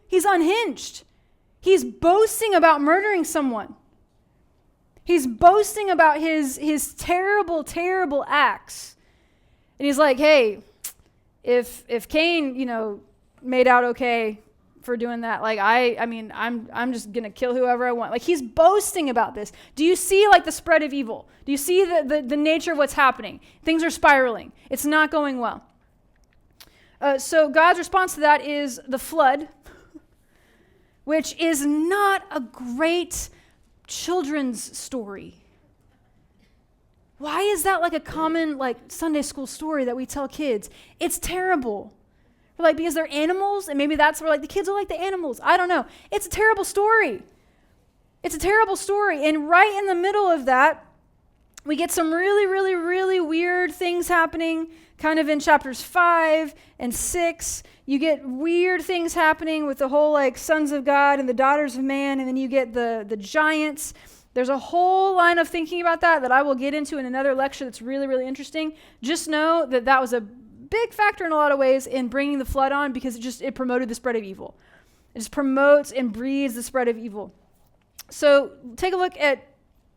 He's unhinged. He's boasting about murdering someone. He's boasting about his terrible, terrible acts. And he's like, hey, if Cain, made out okay for doing that, like I'm just gonna kill whoever I want. Like he's boasting about this. Do you see like the spread of evil? Do you see the nature of what's happening? Things are spiraling. It's not going well. So God's response to that is the flood, which is not a great children's story. Why is that like a common like Sunday school story that we tell kids? It's terrible. Like, because they're animals, and maybe that's where like the kids are like the animals. I don't know. It's a terrible story. It's a terrible story. And right in the middle of that, we get some really, really, really weird things happening kind of in chapters 5 and 6. You get weird things happening with the whole like sons of God and the daughters of man, and then you get the giants. There's a whole line of thinking about that I will get into in another lecture that's really, really interesting. Just know that was a big factor in a lot of ways in bringing the flood on, because it promoted the spread of evil. It just promotes and breeds the spread of evil. So take a look at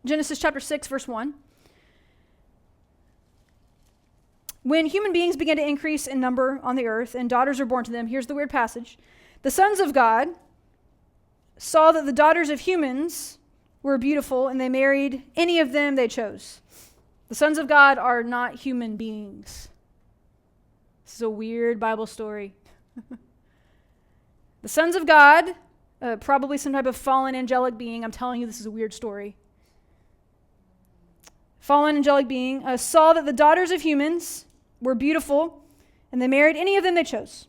Genesis chapter 6, verse 1. When human beings began to increase in number on the earth and daughters were born to them, here's the weird passage. The sons of God saw that the daughters of humans were beautiful, and they married any of them they chose. The sons of God are not human beings. This is a weird Bible story. The sons of God, probably some type of fallen angelic being. I'm telling you, this is a weird story. Fallen angelic being saw that the daughters of humans were beautiful, and they married any of them they chose.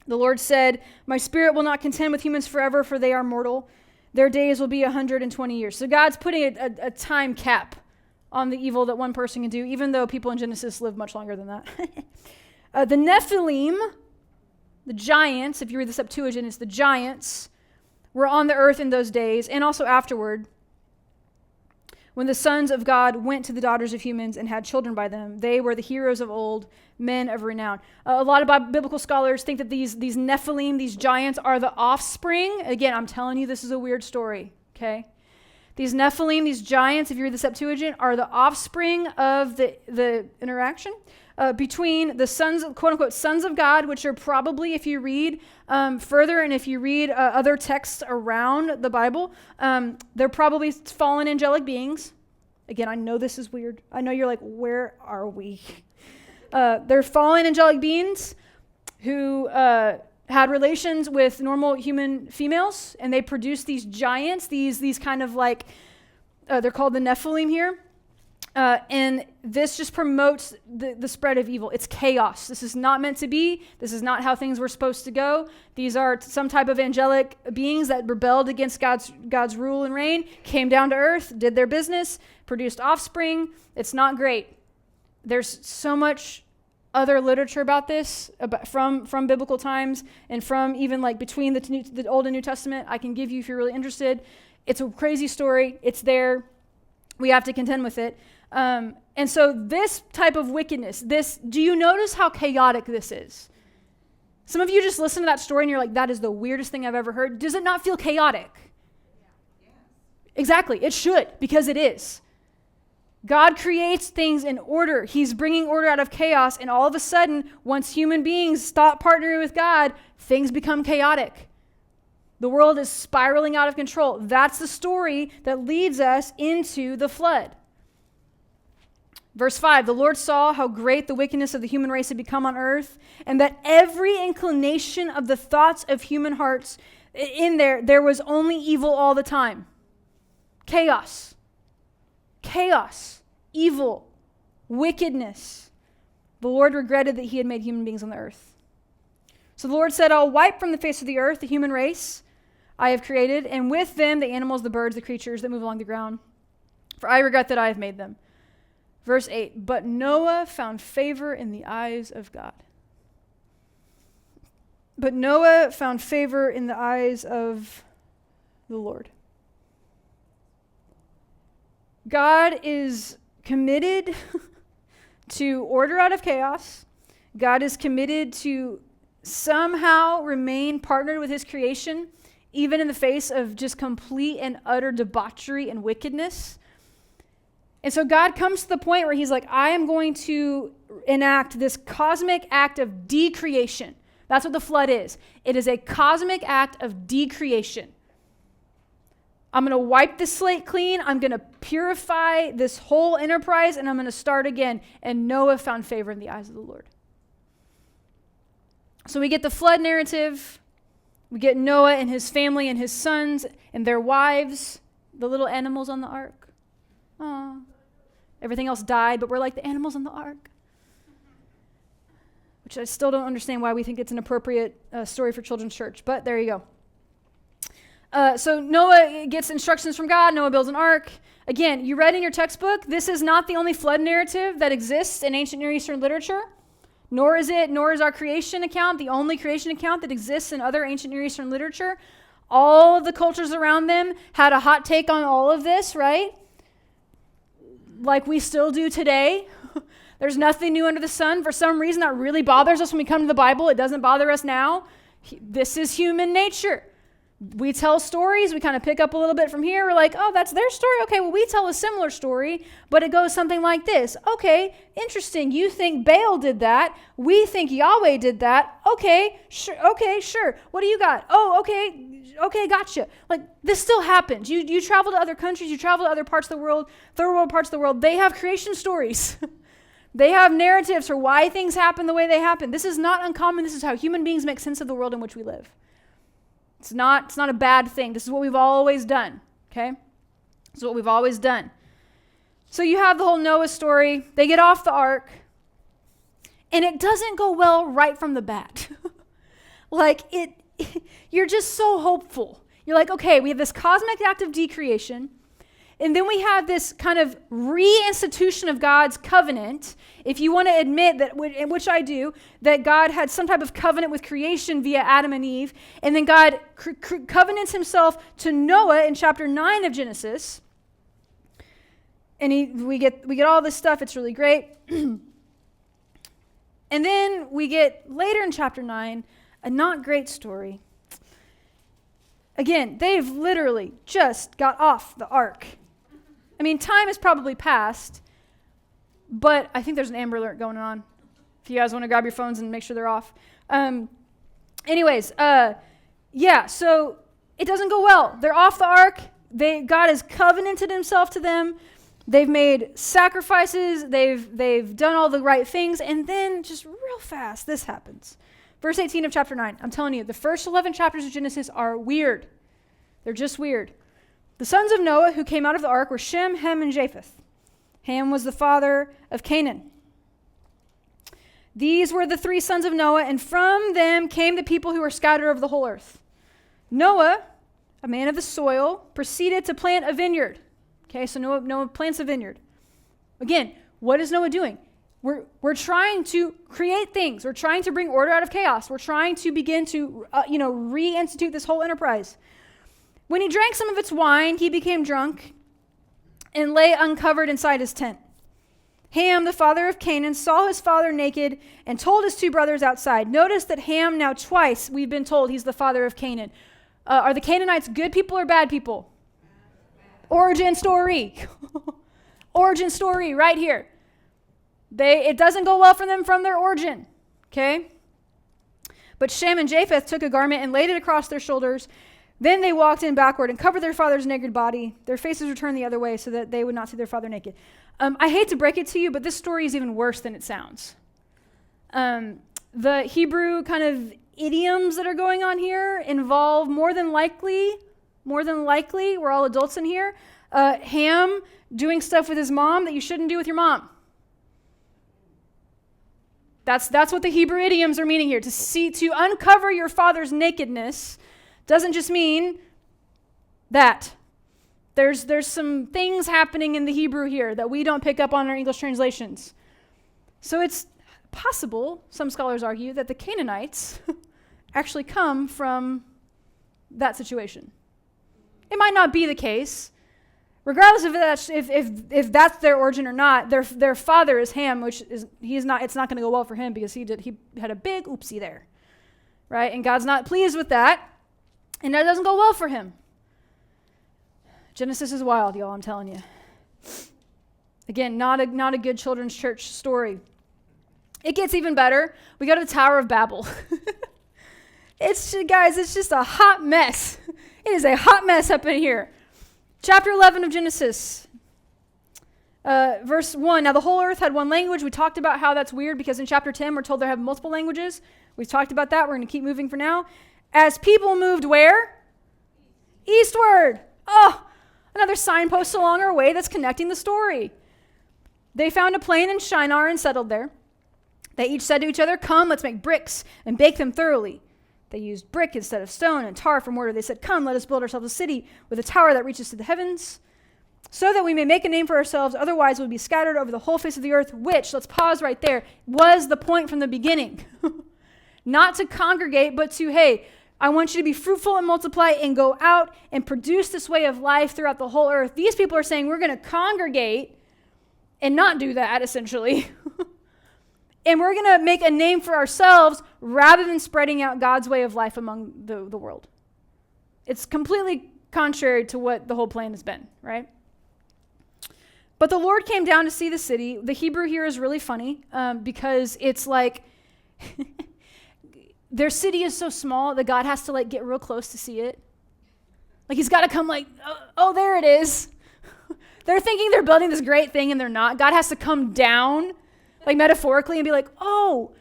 The Lord said, my spirit will not contend with humans forever, for they are mortal. Their days will be 120 years. So God's putting a time cap on the evil that one person can do, even though people in Genesis live much longer than that. The Nephilim, the giants, if you read the Septuagint, it's the giants, were on the earth in those days, and also afterward, when the sons of God went to the daughters of humans and had children by them. They were the heroes of old, men of renown. A lot of biblical scholars think that these Nephilim, these giants, are the offspring. Again, I'm telling you, this is a weird story, okay? These Nephilim, these giants, if you read the Septuagint, are the offspring of the interaction between the sons, quote unquote, sons of God, which are probably, if you read further and if you read other texts around the Bible, they're probably fallen angelic beings. Again, I know this is weird. I know you're like, where are we? They're fallen angelic beings who had relations with normal human females, and they produced these giants, these kind of like, they're called the Nephilim here. And this just promotes the spread of evil. It's chaos. This is not meant to be. This is not how things were supposed to go. These are some type of angelic beings that rebelled against God's rule and reign, came down to earth, did their business, produced offspring. It's not great. There's so much other literature about this, from biblical times and from even like between the Old and New Testament. I can give you if you're really interested. It's a crazy story. It's there. We have to contend with it. And so this type of wickedness, do you notice how chaotic this is? Some of you just listen to that story and you're like, that is the weirdest thing I've ever heard. Does it not feel chaotic? Yeah. Exactly. It should, because it is. God creates things in order. He's bringing order out of chaos. And all of a sudden, once human beings stop partnering with God, things become chaotic. The world is spiraling out of control. That's the story that leads us into the flood. Verse 5, the Lord saw how great the wickedness of the human race had become on earth, and that every inclination of the thoughts of human hearts, there was only evil all the time. Chaos, evil, wickedness. The Lord regretted that he had made human beings on the earth. So the Lord said, I'll wipe from the face of the earth the human race I have created, and with them the animals, the birds, the creatures that move along the ground. For I regret that I have made them. Verse 8, but Noah found favor in the eyes of God. But Noah found favor in the eyes of the Lord. God is committed to order out of chaos. God is committed to somehow remain partnered with his creation, even in the face of just complete and utter debauchery and wickedness. And so God comes to the point where he's like, I am going to enact this cosmic act of decreation. That's what the flood is. It is a cosmic act of decreation. I'm going to wipe the slate clean. I'm going to purify this whole enterprise, and I'm going to start again. And Noah found favor in the eyes of the Lord. So we get the flood narrative. We get Noah and his family and his sons and their wives, the little animals on the ark. Aww. Everything else died, but we're like the animals on the ark. Which I still don't understand why we think it's an appropriate story for children's church, but there you go. So Noah gets instructions from God. Noah builds an ark. Again, you read in your textbook, this is not the only flood narrative that exists in ancient Near Eastern literature, nor is our creation account the only creation account that exists in other ancient Near Eastern literature. All of the cultures around them had a hot take on all of this, right? Like we still do today. There's nothing new under the sun. For some reason, that really bothers us when we come to the Bible. It doesn't bother us now. This is human nature. We tell stories. We kind of pick up a little bit from here. We're like, oh, that's their story. Okay, well, we tell a similar story, but it goes something like this. Okay, interesting. You think Baal did that. We think Yahweh did that. Okay, sure. What do you got? Oh, okay, gotcha. Like, this still happens. You travel to other countries. You travel to other parts of the world, third world parts of the world. They have creation stories. They have narratives for why things happen the way they happen. This is not uncommon. This is how human beings make sense of the world in which we live. It's not a bad thing. This is what we've always done, okay? This is what we've always done. So you have the whole Noah story. They get off the ark, and it doesn't go well right from the bat. You're just so hopeful. You're like, okay, we have this cosmic act of decreation, and then we have this kind of reinstitution of God's covenant. If you want to admit that, which I do, that God had some type of covenant with creation via Adam and Eve, and then God covenants himself to Noah in chapter 9 of Genesis, and we get all this stuff. It's really great. And then we get later in chapter 9 a not great story. Again, they've literally just got off the ark. I mean, time has probably passed, but I think there's an Amber Alert going on. If you guys want to grab your phones and make sure they're off. So it doesn't go well. They're off the ark. God has covenanted himself to them. They've made sacrifices. They've done all the right things. And then just real fast, this happens. Verse 18 of chapter 9. I'm telling you, the first 11 chapters of Genesis are weird. They're just weird. The sons of Noah who came out of the ark were Shem, Ham, and Japheth. Ham was the father of Canaan. These were the three sons of Noah, and from them came the people who were scattered over the whole earth. Noah, a man of the soil, proceeded to plant a vineyard. Okay, so Noah plants a vineyard. Again, what is Noah doing? We're trying to create things. We're trying to bring order out of chaos. We're trying to begin to, reinstitute this whole enterprise. When he drank some of its wine, he became drunk and lay uncovered inside his tent. Ham, the father of Canaan, saw his father naked and told his two brothers outside. Notice that Ham now twice we've been told he's the father of Canaan. Are the Canaanites good people or bad people? Origin story. Origin story right here. It doesn't go well for them from their origin. Okay? But Shem and Japheth took a garment and laid it across their shoulders. Then they walked in backward and covered their father's naked body. Their faces were turned the other way so that they would not see their father naked. I hate to break it to you, but this story is even worse than it sounds. The Hebrew kind of idioms that are going on here involve more than likely, we're all adults in here, Ham doing stuff with his mom that you shouldn't do with your mom. That's what the Hebrew idioms are meaning here. To uncover your father's nakedness doesn't just mean that. There's some things happening in the Hebrew here that we don't pick up on our English translations. So it's possible, some scholars argue, that the Canaanites actually come from that situation. It might not be the case. Regardless of that, if that's their origin or not, their father is Ham, which is it's not going to go well for him because he had a big oopsie there, right? And God's not pleased with that, and that doesn't go well for him. Genesis is wild, y'all, I'm telling you. Again, not a good children's church story. It gets even better. We go to the Tower of Babel. It's just a hot mess. It is a hot mess up in here. Chapter 11 of Genesis, verse 1. Now the whole earth had one language. We talked about how that's weird because in chapter 10 we're told they have multiple languages. We've talked about that. We're going to keep moving for now. As people moved where? Eastward. Oh, another signpost along our way that's connecting the story. They found a plain in Shinar and settled there. They each said to each other, "Come, let's make bricks and bake them thoroughly." They used brick instead of stone and tar for mortar. They said, "Come, let us build ourselves a city with a tower that reaches to the heavens, so that we may make a name for ourselves. Otherwise, we'll be scattered over the whole face of the earth," which, let's pause right there, was the point from the beginning. Not to congregate, but to, hey, I want you to be fruitful and multiply and go out and produce this way of life throughout the whole earth. These people are saying we're going to congregate and not do that, essentially. And we're going to make a name for ourselves rather than spreading out God's way of life among the world. It's completely contrary to what the whole plan has been, right? But the Lord came down to see the city. The Hebrew here is really funny because it's like their city is so small that God has to get real close to see it. Like he's got to come oh, there it is. They're thinking they're building this great thing and they're not. God has to come down metaphorically and be like, oh,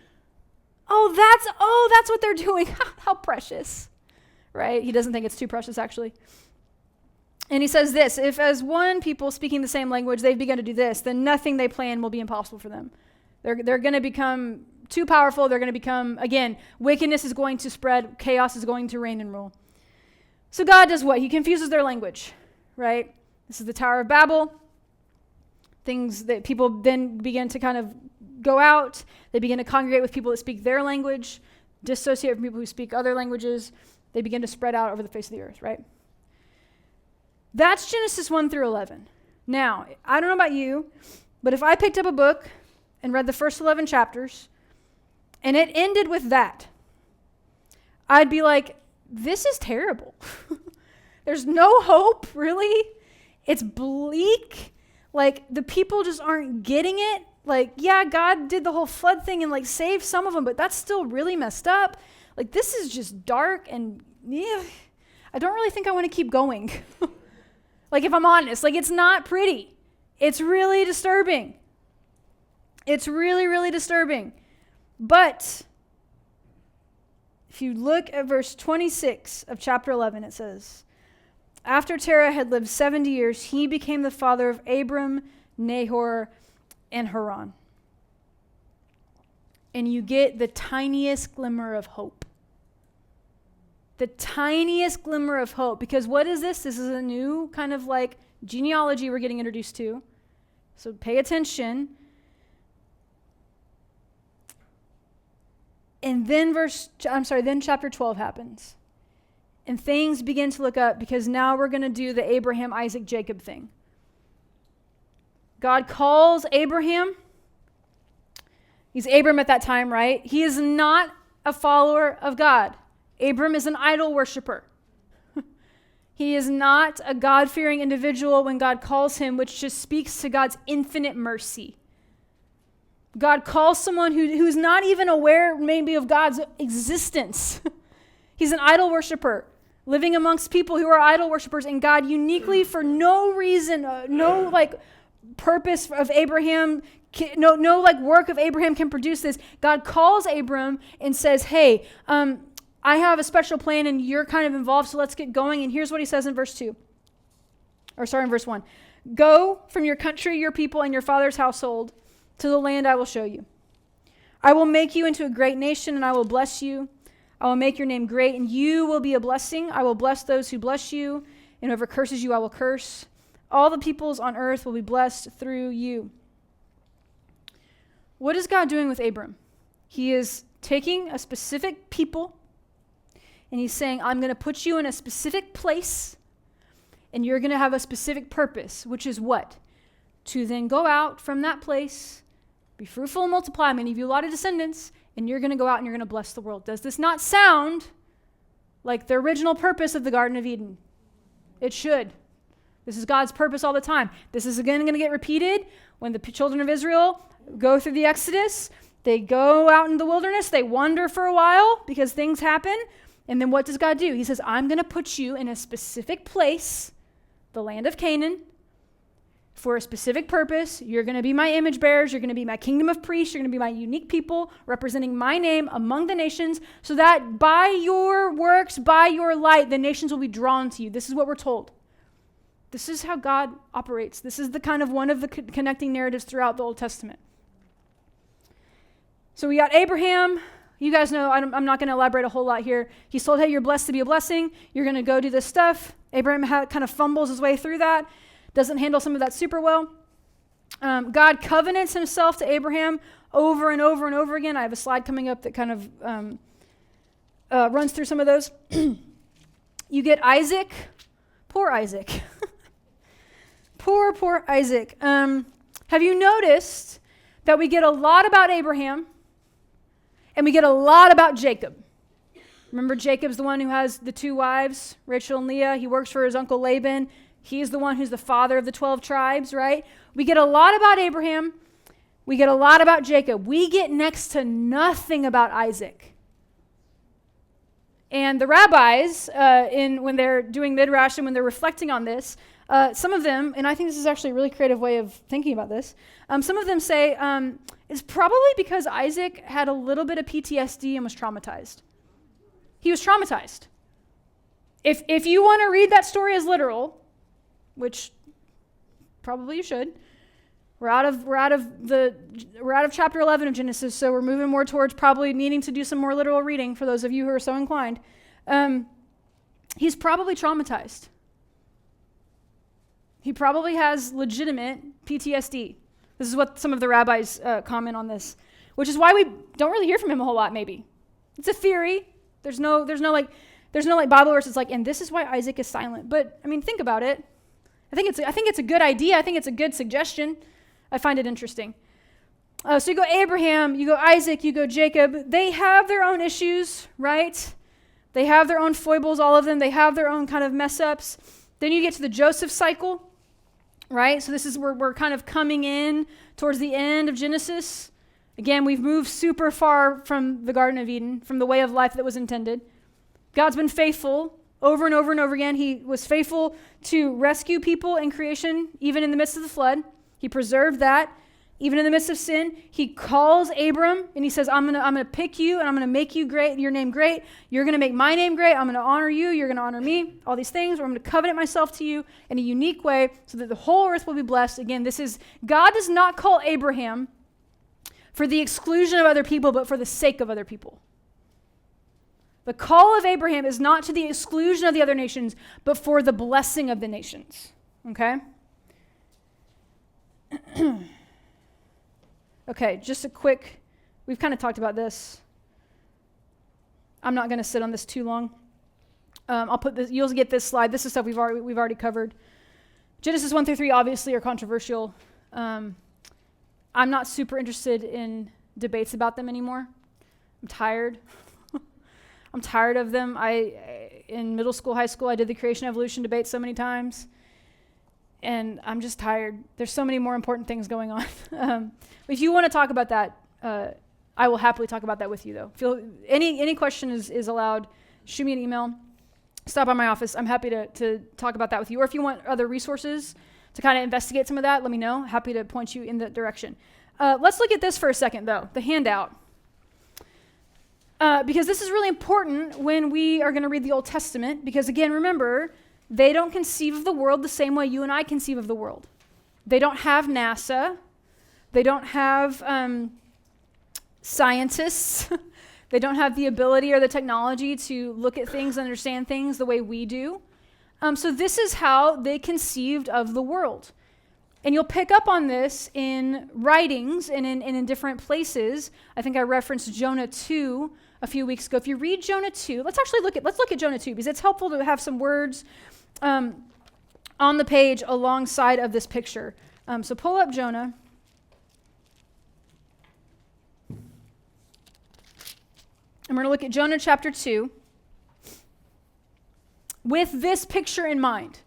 that's what they're doing. How precious, right? He doesn't think it's too precious, actually. And he says this: if as one people speaking the same language, they've begun to do this, then nothing they plan will be impossible for them. They're going to become too powerful. They're going to become, again, wickedness is going to spread. Chaos is going to reign and rule. So God does what? He confuses their language, right? This is the Tower of Babel. Things that people then begin to kind of go out. They begin to congregate with people that speak their language, dissociate from people who speak other languages. They begin to spread out over the face of the earth, right? That's Genesis 1 through 11. Now, I don't know about you, but if I picked up a book and read the first 11 chapters and it ended with that, I'd be like, this is terrible. There's no hope, really. It's bleak. The people just aren't getting it. Yeah, God did the whole flood thing and saved some of them, but that's still really messed up. This is just dark and I don't really think I want to keep going. If I'm honest, it's not pretty. It's really disturbing. It's really, really disturbing. But if you look at verse 26 of chapter 11, it says, after Terah had lived 70 years, he became the father of Abram, Nahor, and Haran. And you get the tiniest glimmer of hope. The tiniest glimmer of hope. Because what is this? This is a new kind of genealogy we're getting introduced to. So pay attention. And then then chapter 12 happens. And things begin to look up because now we're going to do the Abraham, Isaac, Jacob thing. God calls Abraham He's Abram at that time, right? He is not a follower of God. Abram is an idol worshiper. He is not a God-fearing individual when God calls him, which just speaks to God's infinite mercy. God calls someone who's not even aware maybe of God's existence. He's an idol worshiper, living amongst people who are idol worshipers, and God uniquely, for no reason, no like purpose of Abraham, no like work of Abraham can produce this. God calls Abram and says, hey, I have a special plan and you're kind of involved, so let's get going. And here's what he says in verse 1. Go from your country, your people, and your father's household to the land I will show you. I will make you into a great nation, and I will bless you. I will make your name great, and you will be a blessing. I will bless those who bless you, and whoever curses you, I will curse. All the peoples on earth will be blessed through you. What is God doing with Abram? He is taking a specific people, and he's saying, I'm going to put you in a specific place, and you're going to have a specific purpose, which is what? To then go out from that place, be fruitful and multiply. I'm going to give you a lot of descendants, and you're going to go out and you're going to bless the world. Does this not sound like the original purpose of the Garden of Eden? It should. This is God's purpose all the time. This is again going to get repeated when the children of Israel go through the Exodus. They go out in the wilderness. They wander for a while because things happen. And then what does God do? He says, I'm going to put you in a specific place, the land of Canaan, for a specific purpose. You're going to be my image bearers. You're going to be my kingdom of priests. You're going to be my unique people representing my name among the nations, so that by your works, by your light, the nations will be drawn to you. This is what we're told. This is how God operates. This is the kind of one of the connecting narratives throughout the Old Testament. So we got Abraham. You guys know, I'm not going to elaborate a whole lot here. He's told, hey, you're blessed to be a blessing. You're going to go do this stuff. Abraham kind of fumbles his way through that. Doesn't handle some of that super well. God covenants himself to Abraham over and over and over again. I have a slide coming up that kind of runs through some of those. You get Isaac. Poor Isaac. Poor Isaac. Have you noticed that we get a lot about Abraham and we get a lot about Jacob? Remember, Jacob's the one who has the two wives, Rachel and Leah. He works for his uncle Laban. He's the one who's the father of the 12 tribes, right? We get a lot about Abraham. We get a lot about Jacob. We get next to nothing about Isaac. And the rabbis, when they're doing Midrash and when they're reflecting on this, some of them, and I think this is actually a really creative way of thinking about this, some of them say it's probably because Isaac had a little bit of PTSD and was traumatized. He was traumatized. If you want to read that story as literal, which probably you should, we're out of chapter 11 of Genesis, so we're moving more towards probably needing to do some more literal reading for those of you who are so inclined. He's probably traumatized. He probably has legitimate PTSD. This is what some of the rabbis comment on this, which is why we don't really hear from him a whole lot. Maybe it's a theory. There's no Bible verse that's like, and this is why Isaac is silent. But I mean, think about it. I think it's a good idea. I think it's a good suggestion. I find it interesting. So you go Abraham, you go Isaac, you go Jacob. They have their own issues, right? They have their own foibles, all of them. They have their own kind of mess ups. Then you get to the Joseph cycle, right? So this is where we're kind of coming in towards the end of Genesis. Again, we've moved super far from the Garden of Eden, from the way of life that was intended. God's been faithful over and over and over again. He was faithful to rescue people in creation, even in the midst of the flood. He preserved that. Even in the midst of sin, he calls Abram and he says, I'm gonna pick you and I'm gonna make you great, your name great. You're gonna make my name great. I'm gonna honor you. You're gonna honor me. All these things. I'm gonna covenant myself to you in a unique way so that the whole earth will be blessed. Again, God does not call Abraham for the exclusion of other people, but for the sake of other people. The call of Abraham is not to the exclusion of the other nations, but for the blessing of the nations. Okay? Okay, just a quick, we've kind of talked about this. I'm not going to sit on this too long. I'll put this, you'll get this slide. This is stuff we've already covered. Genesis 1 through 3 obviously are controversial. I'm not super interested in debates about them anymore. I'm tired. I'm tired of them. In middle school, high school, I did the creation evolution debate so many times, and I'm just tired. There's so many more important things going on. If you want to talk about that, I will happily talk about that with you, though. Any question is allowed. Shoot me an email. Stop by my office. I'm happy to talk about that with you. Or if you want other resources to kind of investigate some of that, let me know. Happy to point you in that direction. Let's look at this for a second, though, the handout. Because this is really important when we are going to read the Old Testament. Because, again, remember, they don't conceive of the world the same way you and I conceive of the world. They don't have NASA. They don't have scientists. They don't have the ability or the technology to look at things, understand things the way we do. So this is how they conceived of the world. And you'll pick up on this in writings and in different places. I think I referenced Jonah 2 a few weeks ago. If you read Jonah 2, let's look at Jonah 2, because it's helpful to have some words on the page alongside of this picture. So pull up Jonah. And we're going to look at Jonah chapter 2 with this picture in mind.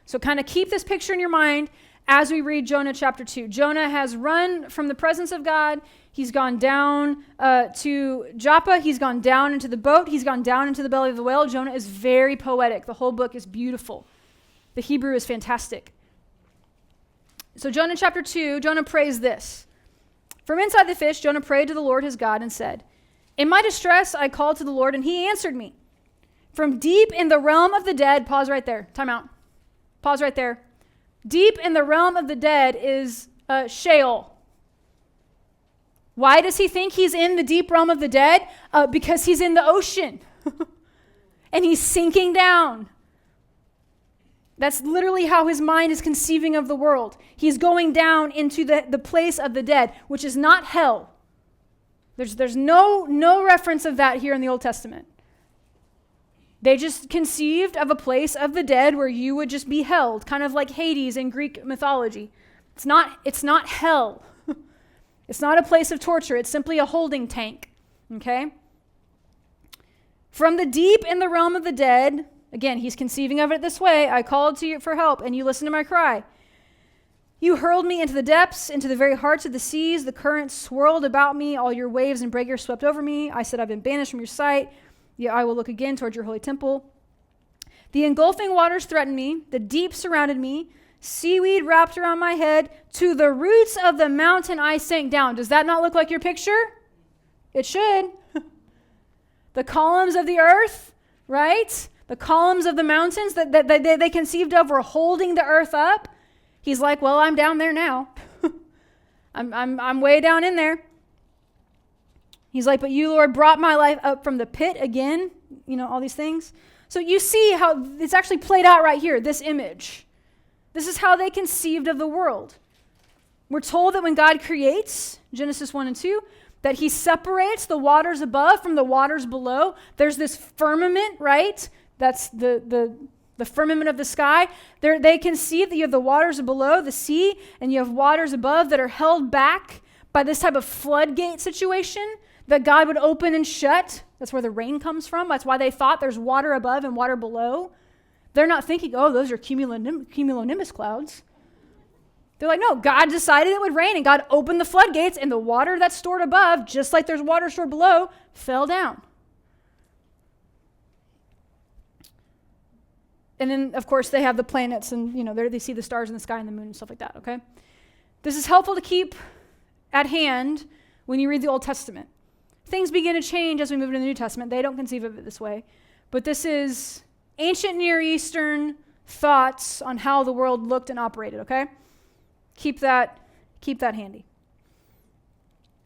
So kind of keep this picture in your mind as we read Jonah chapter 2. Jonah has run from the presence of God. He's gone down to Joppa. He's gone down into the boat. He's gone down into the belly of the whale. Jonah is very poetic. The whole book is beautiful. The Hebrew is fantastic. So Jonah chapter 2, Jonah prays this. From inside the fish, Jonah prayed to the Lord his God and said, in my distress, I called to the Lord, and he answered me. From deep in the realm of the dead, pause right there, time out. Pause right there. Deep in the realm of the dead is Sheol. Why does he think he's in the deep realm of the dead? Because he's in the ocean. And he's sinking down. That's literally how his mind is conceiving of the world. He's going down into the place of the dead, which is not hell. There's no reference of that here in the Old Testament. They just conceived of a place of the dead where you would just be held, kind of like Hades in Greek mythology. It's not hell. It's not a place of torture. It's simply a holding tank. Okay? From the deep in the realm of the dead, again, he's conceiving of it this way. I called to you for help, and you listened to my cry. You hurled me into the depths, into the very hearts of the seas. The currents swirled about me. All your waves and breakers swept over me. I said, I've been banished from your sight. Yet I will look again towards your holy temple. The engulfing waters threatened me. The deep surrounded me. Seaweed wrapped around my head. To the roots of the mountain I sank down. Does that not look like your picture? It should. The columns of the earth, right? The columns of the mountains that they conceived of were holding the earth up. He's like, well, I'm down there now. I'm way down in there. He's like, but you, Lord, brought my life up from the pit again. You know, all these things. So you see how it's actually played out right here, this image. This is how they conceived of the world. We're told that when God creates, Genesis 1 and 2, that he separates the waters above from the waters below. There's this firmament, right? That's the firmament of the sky. They conceive that you have the waters below, the sea, and you have waters above that are held back by this type of floodgate situation that God would open and shut. That's where the rain comes from. That's why they thought there's water above and water below. They're not thinking, oh, those are cumulonimbus clouds. They're like, no, God decided it would rain, and God opened the floodgates, and the water that's stored above, just like there's water stored below, fell down. And then, of course, they have the planets, and they see the stars in the sky and the moon and stuff like that, okay? This is helpful to keep at hand when you read the Old Testament. Things begin to change as we move into the New Testament. They don't conceive of it this way. But this is ancient Near Eastern thoughts on how the world looked and operated, okay? Keep that handy.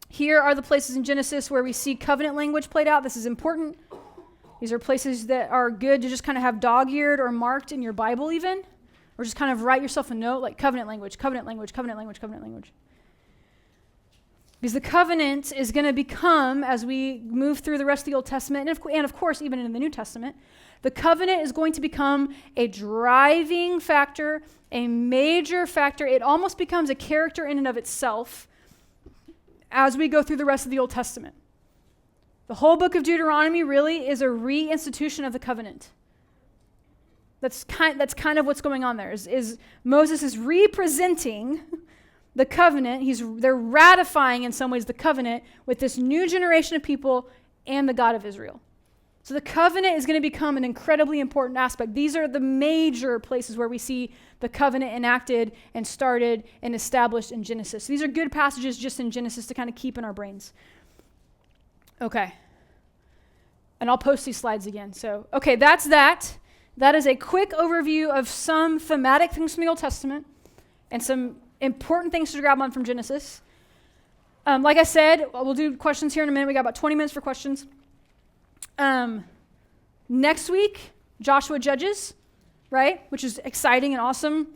Here are the places in Genesis where we see covenant language played out. This is important. These are places that are good to just kind of have dog-eared or marked in your Bible even, or just kind of write yourself a note like covenant language, covenant language, covenant language, covenant language. Because the covenant is going to become, as we move through the rest of the Old Testament, and of course even in the New Testament, the covenant is going to become a driving factor, a major factor. It almost becomes a character in and of itself as we go through the rest of the Old Testament. The whole book of Deuteronomy really is a reinstitution of the covenant. That's kind of what's going on there. Is Moses is representing the covenant. They're ratifying in some ways the covenant with this new generation of people and the God of Israel. So the covenant is going to become an incredibly important aspect. These are the major places where we see the covenant enacted and started and established in Genesis. So these are good passages just in Genesis to kind of keep in our brains. Okay. And I'll post these slides again. So, okay, that's that. That is a quick overview of some thematic things from the Old Testament and some important things to grab on from Genesis. Like I said, we'll do questions here in a minute. We got about 20 minutes for questions. Next week, Joshua Judges, right? Which is exciting and awesome.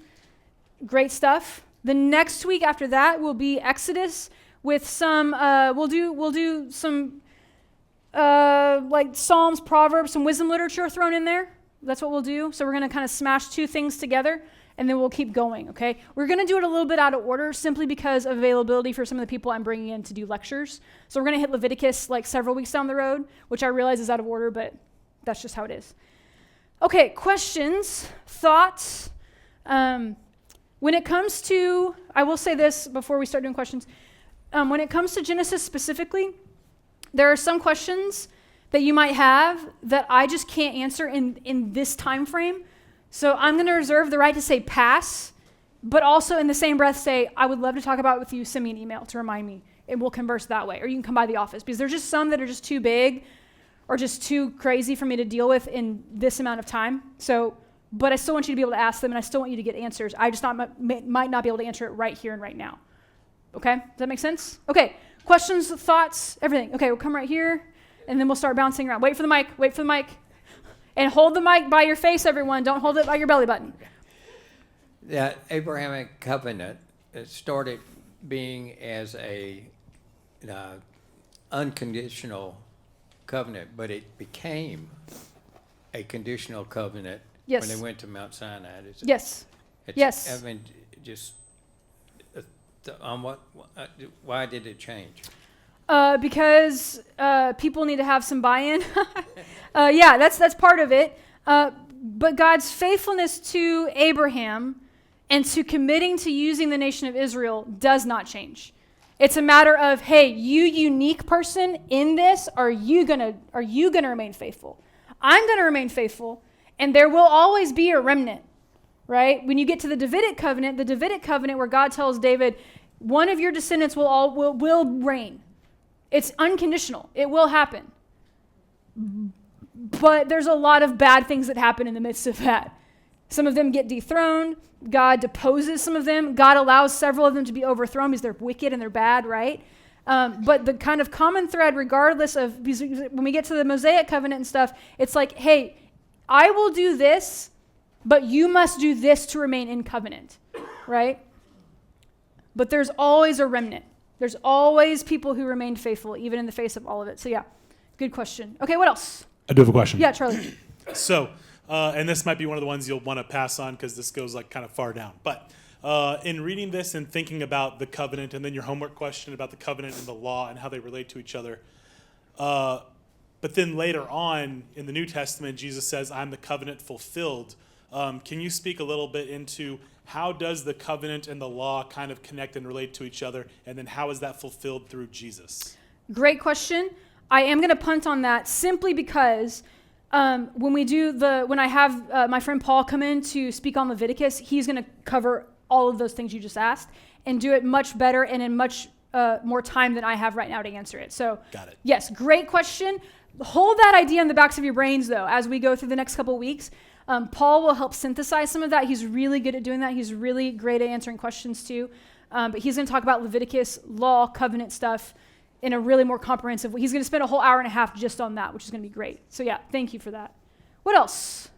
Great stuff. The next week after that will be Exodus with some, we'll do some like Psalms, Proverbs, some wisdom literature thrown in there. That's what we'll do. So we're going to kind of smash two things together, and then we'll keep going, okay? We're going to do it a little bit out of order simply because of availability for some of the people I'm bringing in to do lectures. So we're going to hit Leviticus like several weeks down the road, which I realize is out of order, but that's just how it is. Okay, questions, thoughts. When it comes to, I will say this before we start doing questions. When it comes to Genesis specifically, there are some questions that you might have that I just can't answer in this time frame. So I'm going to reserve the right to say pass, but also in the same breath say, I would love to talk about it with you. Send me an email to remind me, and we'll converse that way. Or you can come by the office, because there's just some that are just too big or just too crazy for me to deal with in this amount of time. So, but I still want you to be able to ask them, and I still want you to get answers. I just might not be able to answer it right here and right now. Okay? Does that make sense? Okay. Questions, thoughts, everything. Okay, we'll come right here. And then we'll start bouncing around. Wait for the mic. And hold the mic by your face, everyone. Don't hold it by your belly button. That Abrahamic covenant started being as a unconditional covenant, but it became a conditional covenant when they went to Mount Sinai. Yes. I mean, just on why did it change? Because people need to have some buy-in. Yeah, that's part of it. But God's faithfulness to Abraham and to committing to using the nation of Israel does not change. It's a matter of, hey, you unique person in this, are you gonna remain faithful? I'm gonna remain faithful, and there will always be a remnant, right? When you get to the Davidic covenant where God tells David, one of your descendants will reign. It's unconditional. It will happen. But there's a lot of bad things that happen in the midst of that. Some of them get dethroned. God deposes some of them. God allows several of them to be overthrown because they're wicked and they're bad, right? But the kind of common thread, regardless of, because when we get to the Mosaic covenant and stuff, it's like, hey, I will do this, but you must do this to remain in covenant, right? But there's always a remnant. There's always people who remain faithful, even in the face of all of it. So yeah, good question. Okay, what else? I do have a question. Yeah, Charlie. So, and this might be one of the ones you'll want to pass on because this goes like kind of far down. But in reading this and thinking about the covenant and then your homework question about the covenant and the law and how they relate to each other. But then later on in the New Testament, Jesus says, I'm the covenant fulfilled. Can you speak a little bit into how does the covenant and the law kind of connect and relate to each other? And then how is that fulfilled through Jesus? Great question. I am going to punt on that simply because when I have my friend Paul come in to speak on Leviticus, he's going to cover all of those things you just asked and do it much better and in much more time than I have right now to answer it. So, got it. Yes, great question. Hold that idea in the backs of your brains, though, as we go through the next couple of weeks. Paul will help synthesize some of that. He's really good at doing that. He's really great at answering questions, too. But he's going to talk about Leviticus, law, covenant stuff in a really more comprehensive way. He's going to spend a whole hour and a half just on that, which is going to be great. So, yeah, thank you for that. What else?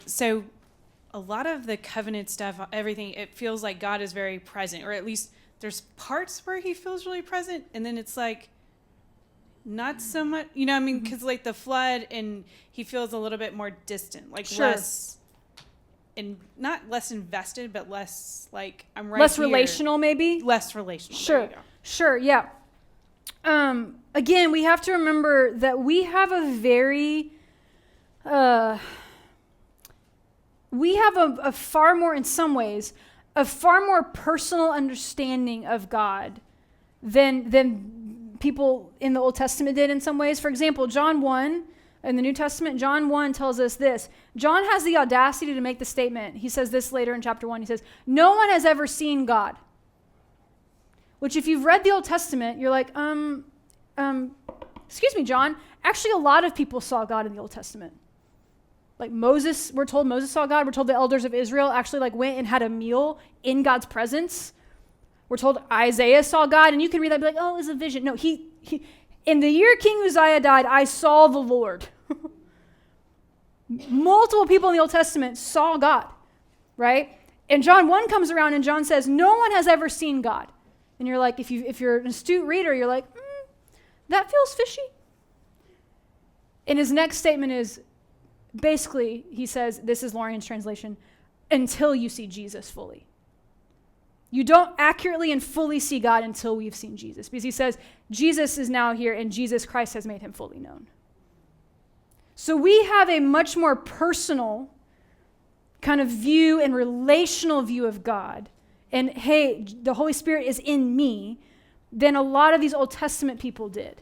So a lot of the covenant stuff, everything, it feels like God is very present, or at least there's parts where he feels really present, and then it's like not so much, you know, I mean, because like the flood, and he feels a little bit more distant, like Sure. less, and not less invested, but less like I'm right Less here. relational, maybe? Less relational. There Sure. you go. Sure, yeah. Again, we have to remember that we have a very, we have a far more, in some ways, a far more personal understanding of God than people in the Old Testament did in some ways. For example, John 1 in the New Testament, John 1 tells us this. John has the audacity to make the statement. He says this later in chapter 1. He says, no one has ever seen God. Which if you've read the Old Testament, you're like, excuse me, John. Actually, a lot of people saw God in the Old Testament. Like Moses, we're told Moses saw God. We're told the elders of Israel actually like went and had a meal in God's presence. We're told Isaiah saw God, and you can read that and be like, oh, it was a vision. No, he in the year King Uzziah died, I saw the Lord. Multiple people in the Old Testament saw God, right? And John 1 comes around and John says, no one has ever seen God. And you're like, if you're an astute reader, you're like, that feels fishy. And his next statement is, basically, he says, this is Lorian's translation, until you see Jesus fully. You don't accurately and fully see God until we've seen Jesus. Because he says, Jesus is now here and Jesus Christ has made him fully known. So we have a much more personal kind of view and relational view of God. And hey, the Holy Spirit is in me, than a lot of these Old Testament people did.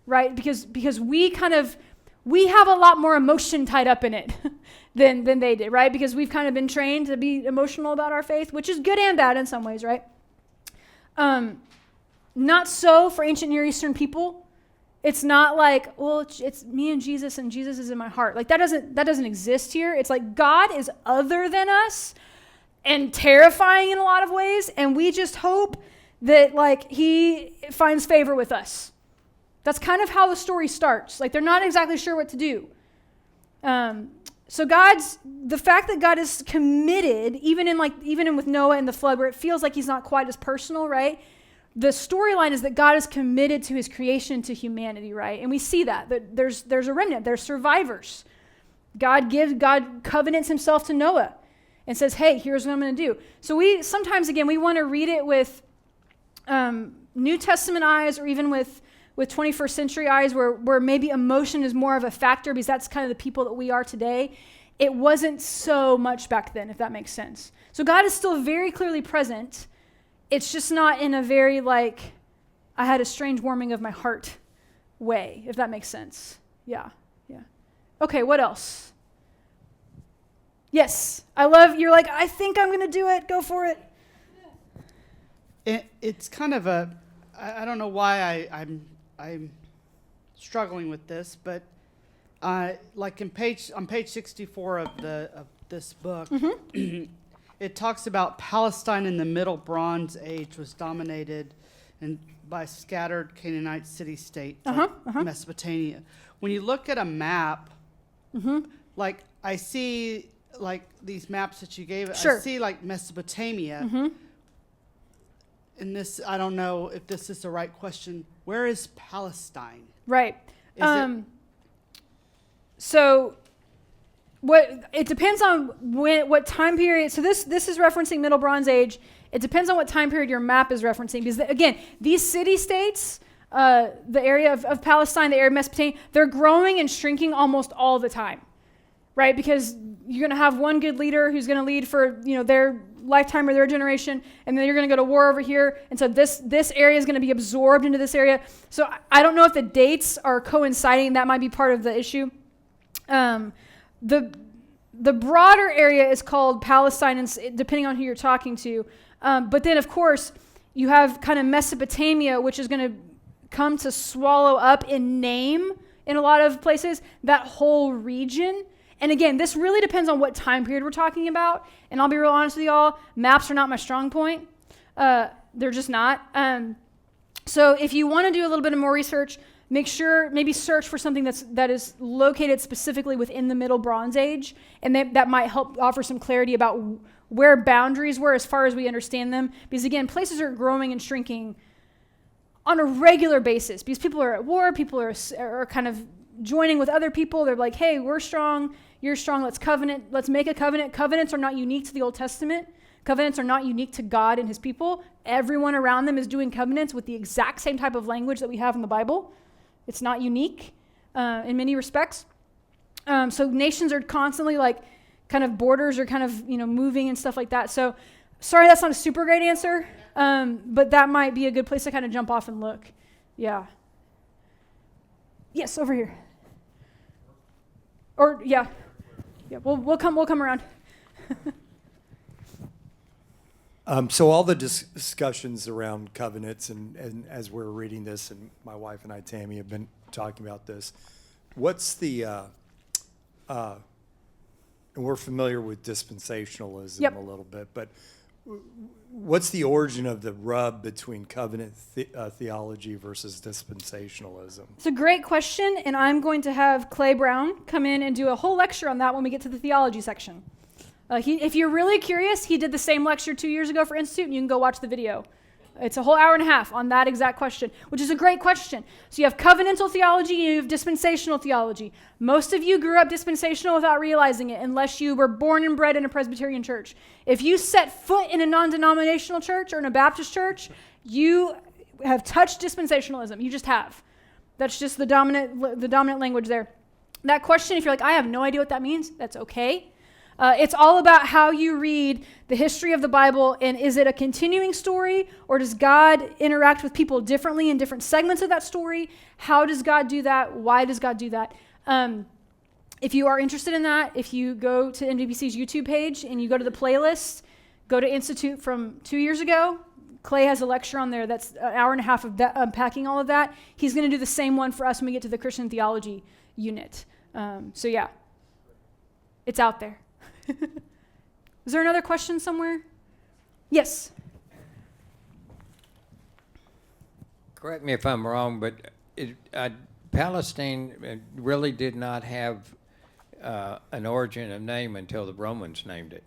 Right? Because we have a lot more emotion tied up in it than they did, right? Because we've kind of been trained to be emotional about our faith, which is good and bad in some ways, right? Not so for ancient Near Eastern people. It's not like, well, it's me and Jesus is in my heart. Like that doesn't exist here. It's like God is other than us and terrifying in a lot of ways, and we just hope that like he finds favor with us. That's kind of how the story starts. Like they're not exactly sure what to do. So the fact that God is committed, even in with Noah and the flood, where it feels like he's not quite as personal, right? The storyline is that God is committed to his creation, to humanity, right? And we see that there's a remnant, there's survivors. God covenants himself to Noah and says, hey, here's what I'm going to do. So we sometimes, again, we want to read it with New Testament eyes, or even with 21st century eyes, where maybe emotion is more of a factor, because that's kind of the people that we are today. It wasn't so much back then, if that makes sense. So God is still very clearly present. It's just not in a very like, I had a strange warming of my heart way, if that makes sense. Yeah. Okay, what else? Yes, you're like, I think I'm going to do it. Go for it. It's kind of I don't know why I'm struggling with this, but like on page 64 of this book, it talks about Palestine in the Middle Bronze Age was dominated by scattered Canaanite city-state Mesopotamia. When you look at a map, like I see like these maps that you gave, sure. I see like Mesopotamia. And this, I don't know if this is the right question. Where is Palestine? Right. So it depends on what time period. So this is referencing Middle Bronze Age. It depends on what time period your map is referencing. Because again, these city-states, the area of Palestine, the area of Mesopotamia, they're growing and shrinking almost all the time. Right? Because you're going to have one good leader who's going to lead for, their lifetime or their generation, and then you're going to go to war over here, and so this area is going to be absorbed into this area. So I don't know if the dates are coinciding. That might be part of the issue. The broader area is called Palestine, and depending on who you're talking to. But then, of course, you have kind of Mesopotamia, which is going to come to swallow up in name in a lot of places that whole region. And again, this really depends on what time period we're talking about. And I'll be real honest with y'all, maps are not my strong point. They're just not. So if you want to do a little bit of more research, maybe search for something that is located specifically within the Middle Bronze Age. And that might help offer some clarity about where boundaries were as far as we understand them. Because again, places are growing and shrinking on a regular basis, because people are at war, people are kind of joining with other people. They're like, hey, we're strong, you're strong, let's make a covenant. Covenants are not unique to the Old Testament. Covenants are not unique to God and his people. Everyone around them is doing covenants with the exact same type of language that we have in the Bible. It's not unique in many respects. So nations are constantly like, kind of borders are kind of, moving and stuff like that. So sorry, that's not a super great answer, but that might be a good place to kind of jump off and look. Yeah. Yes, over here. Or yeah, we'll come around. So all the discussions around covenants, and as we're reading this, and my wife and I, Tammy, have been talking about this, what's the, and we're familiar with dispensationalism Yep. a little bit, but what's the origin of the rub between covenant theology versus dispensationalism? It's a great question, and I'm going to have Clay Brown come in and do a whole lecture on that when we get to the theology section. If you're really curious, he did the same lecture 2 years ago for Institute, and you can go watch the video. It's a whole hour and a half on that exact question, which is a great question. So you have covenantal theology and you have dispensational theology. Most of you grew up dispensational without realizing it, unless you were born and bred in a Presbyterian church. If you set foot in a non-denominational church or in a Baptist church, you have touched dispensationalism. You just have. That's just the dominant language there. That question, if you're like, I have no idea what that means, that's okay. It's all about how you read the history of the Bible, and is it a continuing story, or does God interact with people differently in different segments of that story? How does God do that? Why does God do that? If you are interested in that, if you go to MDPC's YouTube page and you go to the playlist, go to Institute from 2 years ago, Clay has a lecture on there that's an hour and a half of unpacking all of that. He's going to do the same one for us when we get to the Christian theology unit. So yeah, it's out there. Is there another question somewhere? Yes. Correct me if I'm wrong, but Palestine really did not have an origin of name until the Romans named it.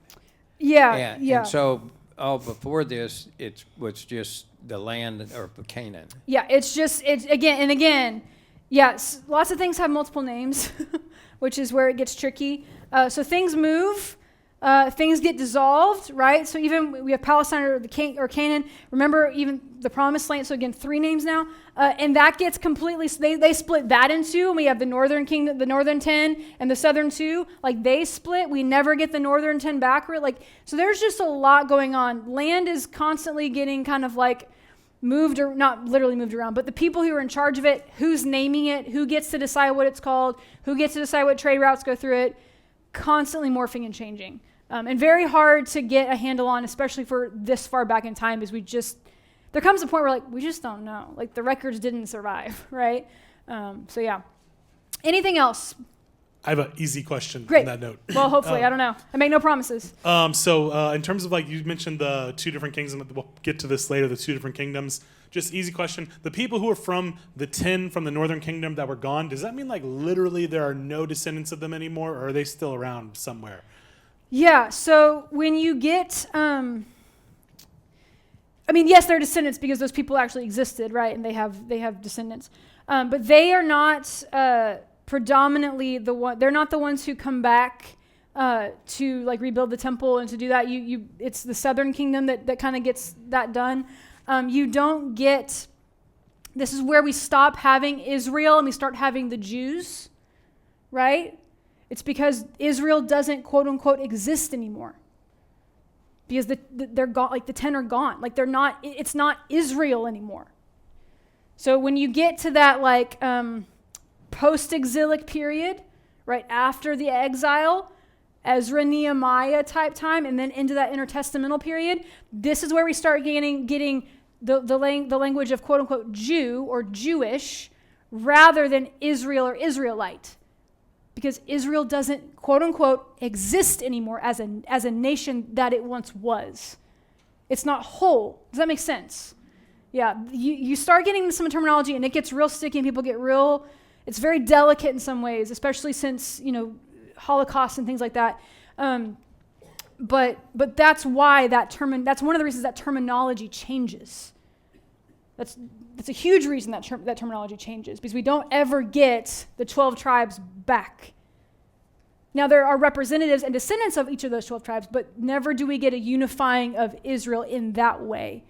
Yeah. And so before this, it was just the land of Canaan. Yeah, it's again. Yes, lots of things have multiple names, which is where it gets tricky. So things move, things get dissolved, right? So even we have Palestine or Canaan. Remember, even the Promised Land. So again, 3 names now, and that gets completely. So they split that in 2, and we have the northern kingdom, the northern 10, and the southern 2. Like they split. We never get the northern 10 back. So there's just a lot going on. Land is constantly getting kind of like moved, or not literally moved around, but the people who are in charge of it, who's naming it, who gets to decide what it's called, who gets to decide what trade routes go through it, constantly morphing and changing. And very hard to get a handle on, especially for this far back in time, is there comes a point where we just don't know. Like the records didn't survive, right? So yeah. Anything else? I have an easy question Great. on that note. Well, hopefully, I don't know. I make no promises. So in terms of you mentioned the 2 different kingdoms, we'll get to this later, the 2 different kingdoms. Just easy question. The people who are from the 10 from the northern kingdom that were gone, does that mean literally there are no descendants of them anymore, or are they still around somewhere? Yeah, so when you get, yes, they're descendants because those people actually existed, right? And they have descendants. But they are not predominantly they're not the ones who come back to rebuild the temple and to do that. It's the southern kingdom that kind of gets that done. You don't get, this is where we stop having Israel and we start having the Jews, right? It's because Israel doesn't quote unquote exist anymore. Because they're gone, the 10 are gone. It's not Israel anymore. So when you get to that post-exilic period, right after the exile, Ezra, Nehemiah type time, and then into that intertestamental period, this is where we start getting the language of quote unquote Jew or Jewish rather than Israel or Israelite. Because Israel doesn't quote unquote exist anymore as a nation that it once was. It's not whole. Does that make sense? Yeah, you start getting some terminology and it gets real sticky and people get it's very delicate in some ways, especially since, Holocaust and things like that. But that's why that's one of the reasons that terminology changes. That's a huge reason that that terminology changes, because we don't ever get the 12 tribes back. Now, there are representatives and descendants of each of those 12 tribes, but never do we get a unifying of Israel in that way.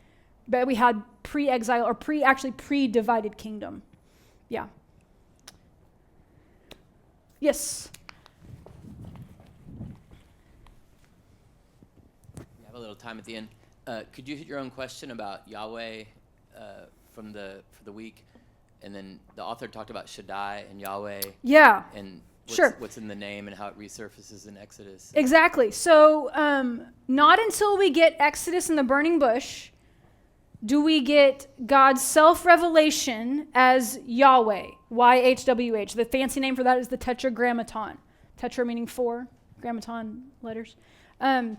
But we had pre-exile or pre-divided kingdom. Yeah. Yes. We have a little time at the end. Could you hit your own question about Yahweh for the week? And then the author talked about Shaddai and Yahweh. Yeah. And Sure. What's in the name and how it resurfaces in Exodus. Exactly. So not until we get Exodus and the burning bush do we get God's self-revelation as Yahweh, YHWH. The fancy name for that is the Tetragrammaton. Tetra meaning 4, grammaton letters. The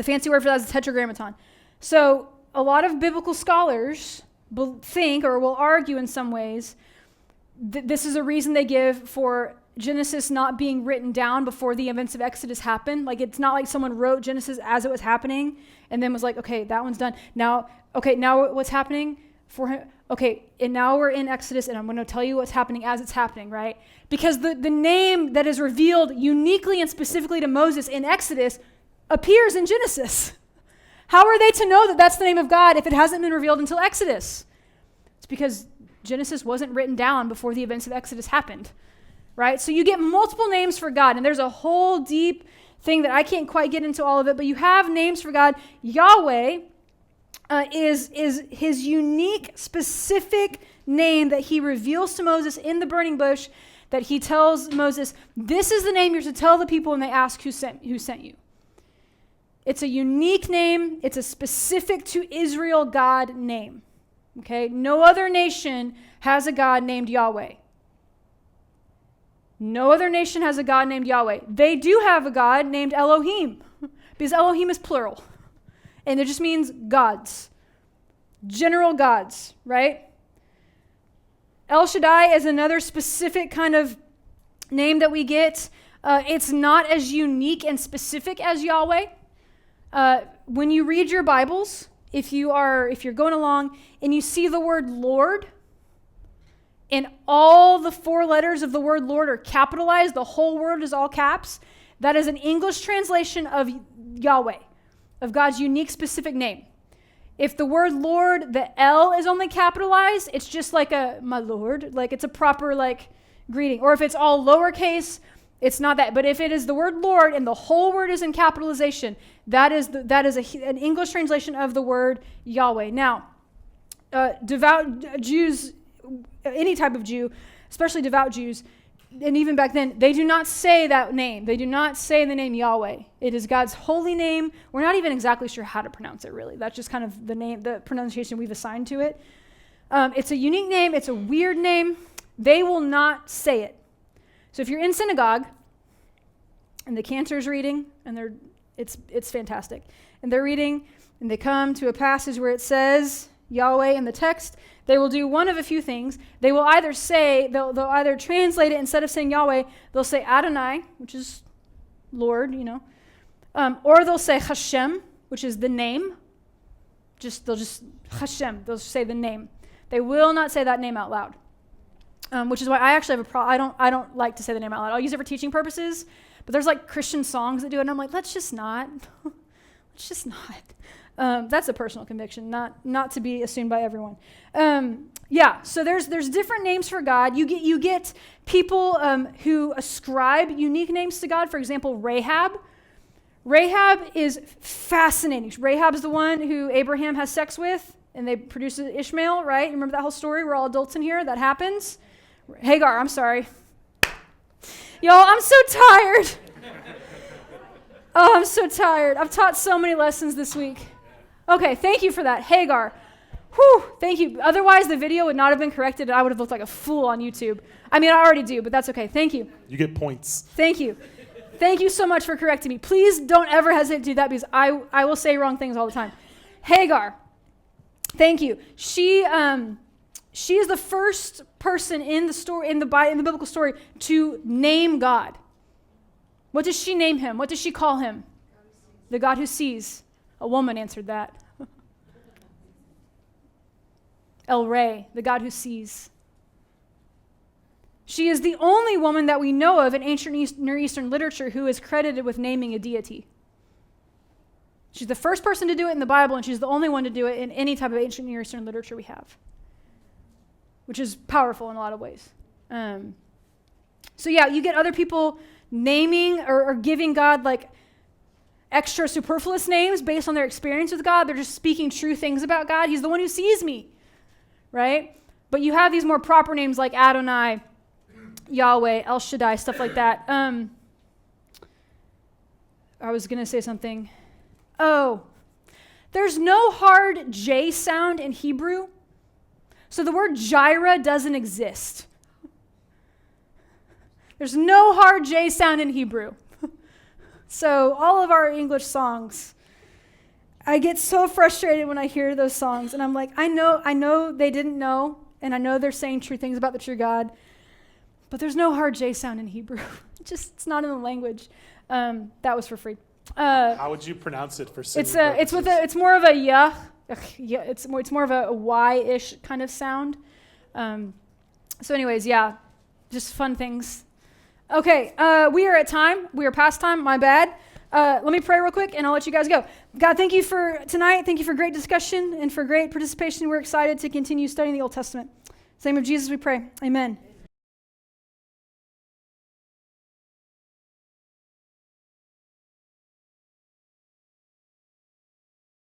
fancy word for that is the Tetragrammaton. So a lot of biblical scholars think, or will argue in some ways, this is a reason they give for Genesis not being written down before the events of Exodus happened. Like, it's not like someone wrote Genesis as it was happening and then was like, okay, that one's done. Now what's happening for him? Okay, and now we're in Exodus, and I'm going to tell you what's happening as it's happening, right? Because the name that is revealed uniquely and specifically to Moses in Exodus appears in Genesis. How are they to know that that's the name of God if it hasn't been revealed until Exodus? It's because Genesis wasn't written down before the events of Exodus happened. Right? So you get multiple names for God, and there's a whole deep thing that I can't quite get into all of it, but you have names for God. Yahweh is his unique, specific name that he reveals to Moses in the burning bush, that he tells Moses, this is the name you're to tell the people when they ask who sent you. It's a unique name. It's a specific to Israel God name. Okay? No other nation has a God named Yahweh. No other nation has a God named Yahweh. They do have a God named Elohim, because Elohim is plural. And it just means gods. General gods, right? El Shaddai is another specific kind of name that we get. It's not as unique and specific as Yahweh. When you read your Bibles, if you're going along and you see the word Lord, and all the 4 letters of the word Lord are capitalized, the whole word is all caps, that is an English translation of Yahweh, of God's unique specific name. If the word Lord, the L is only capitalized, it's just like my Lord, like it's a proper like greeting. Or if it's all lowercase, it's not that. But if it is the word Lord and the whole word is in capitalization, that is an English translation of the word Yahweh. Now, devout Jews, any type of Jew, especially devout Jews, and even back then, they do not say that name. They do not say the name Yahweh. It is God's holy name. We're not even exactly sure how to pronounce it, really. That's just kind of the name, the pronunciation we've assigned to it. It's a unique name. It's a weird name. They will not say it. So if you're in synagogue, and the cantor's reading, and it's fantastic, and they're reading, and they come to a passage where it says Yahweh in the text, they will do one of a few things. They will either say, they'll either translate it, instead of saying Yahweh, they'll say Adonai, which is Lord, or they'll say Hashem, which is the name. They'll just Hashem, they'll say the name. They will not say that name out loud, which is why I actually have a problem. I don't like to say the name out loud. I'll use it for teaching purposes, but there's like Christian songs that do it, and I'm like, let's just not. Let's just not. That's a personal conviction, not to be assumed by everyone. So there's different names for God. You get people who ascribe unique names to God. For example, Rahab. Rahab is fascinating. Rahab is the one who Abraham has sex with, and they produce Ishmael, right? Remember that whole story? We're all adults in here. That happens. Hagar, I'm sorry. Y'all, I'm so tired. Oh, I'm so tired. I've taught so many lessons this week. Okay, thank you for that. Hagar. Whew, thank you. Otherwise, the video would not have been corrected, and I would have looked like a fool on YouTube. I mean, I already do, but that's okay. Thank you. You get points. Thank you. Thank you so much for correcting me. Please don't ever hesitate to do that, because I will say wrong things all the time. Hagar. Thank you. She is the first person in the story, in the biblical story, to name God. What does she name him? What does she call him? The God who sees. A woman answered that. El Rey, the God who sees. She is the only woman that we know of in ancient Near Eastern literature who is credited with naming a deity. She's the first person to do it in the Bible, and she's the only one to do it in any type of ancient Near Eastern literature we have, which is powerful in a lot of ways. So yeah, you get other people naming or giving God like extra superfluous names based on their experience with God. They're just speaking true things about God. He's the one who sees me, right? But you have these more proper names like Adonai, Yahweh, El Shaddai, stuff like that. I was going to say something. Oh, there's no hard J sound in Hebrew. So the word Jireh doesn't exist. There's no hard J sound in Hebrew. So all of our English songs, I get so frustrated when I hear those songs. And I'm like, I know they didn't know, and I know they're saying true things about the true God, but there's no hard J sound in Hebrew. It's not in the language. That was for free. How would you pronounce it for singing purposes? It's more of a yeah. It's more of a Y-ish kind of sound. So anyways, yeah, just fun things. Okay, we are at time. We are past time. My bad. Let me pray real quick, and I'll let you guys go. God, thank you for tonight. Thank you for great discussion and for great participation. We're excited to continue studying the Old Testament. In the name of Jesus, we pray. Amen.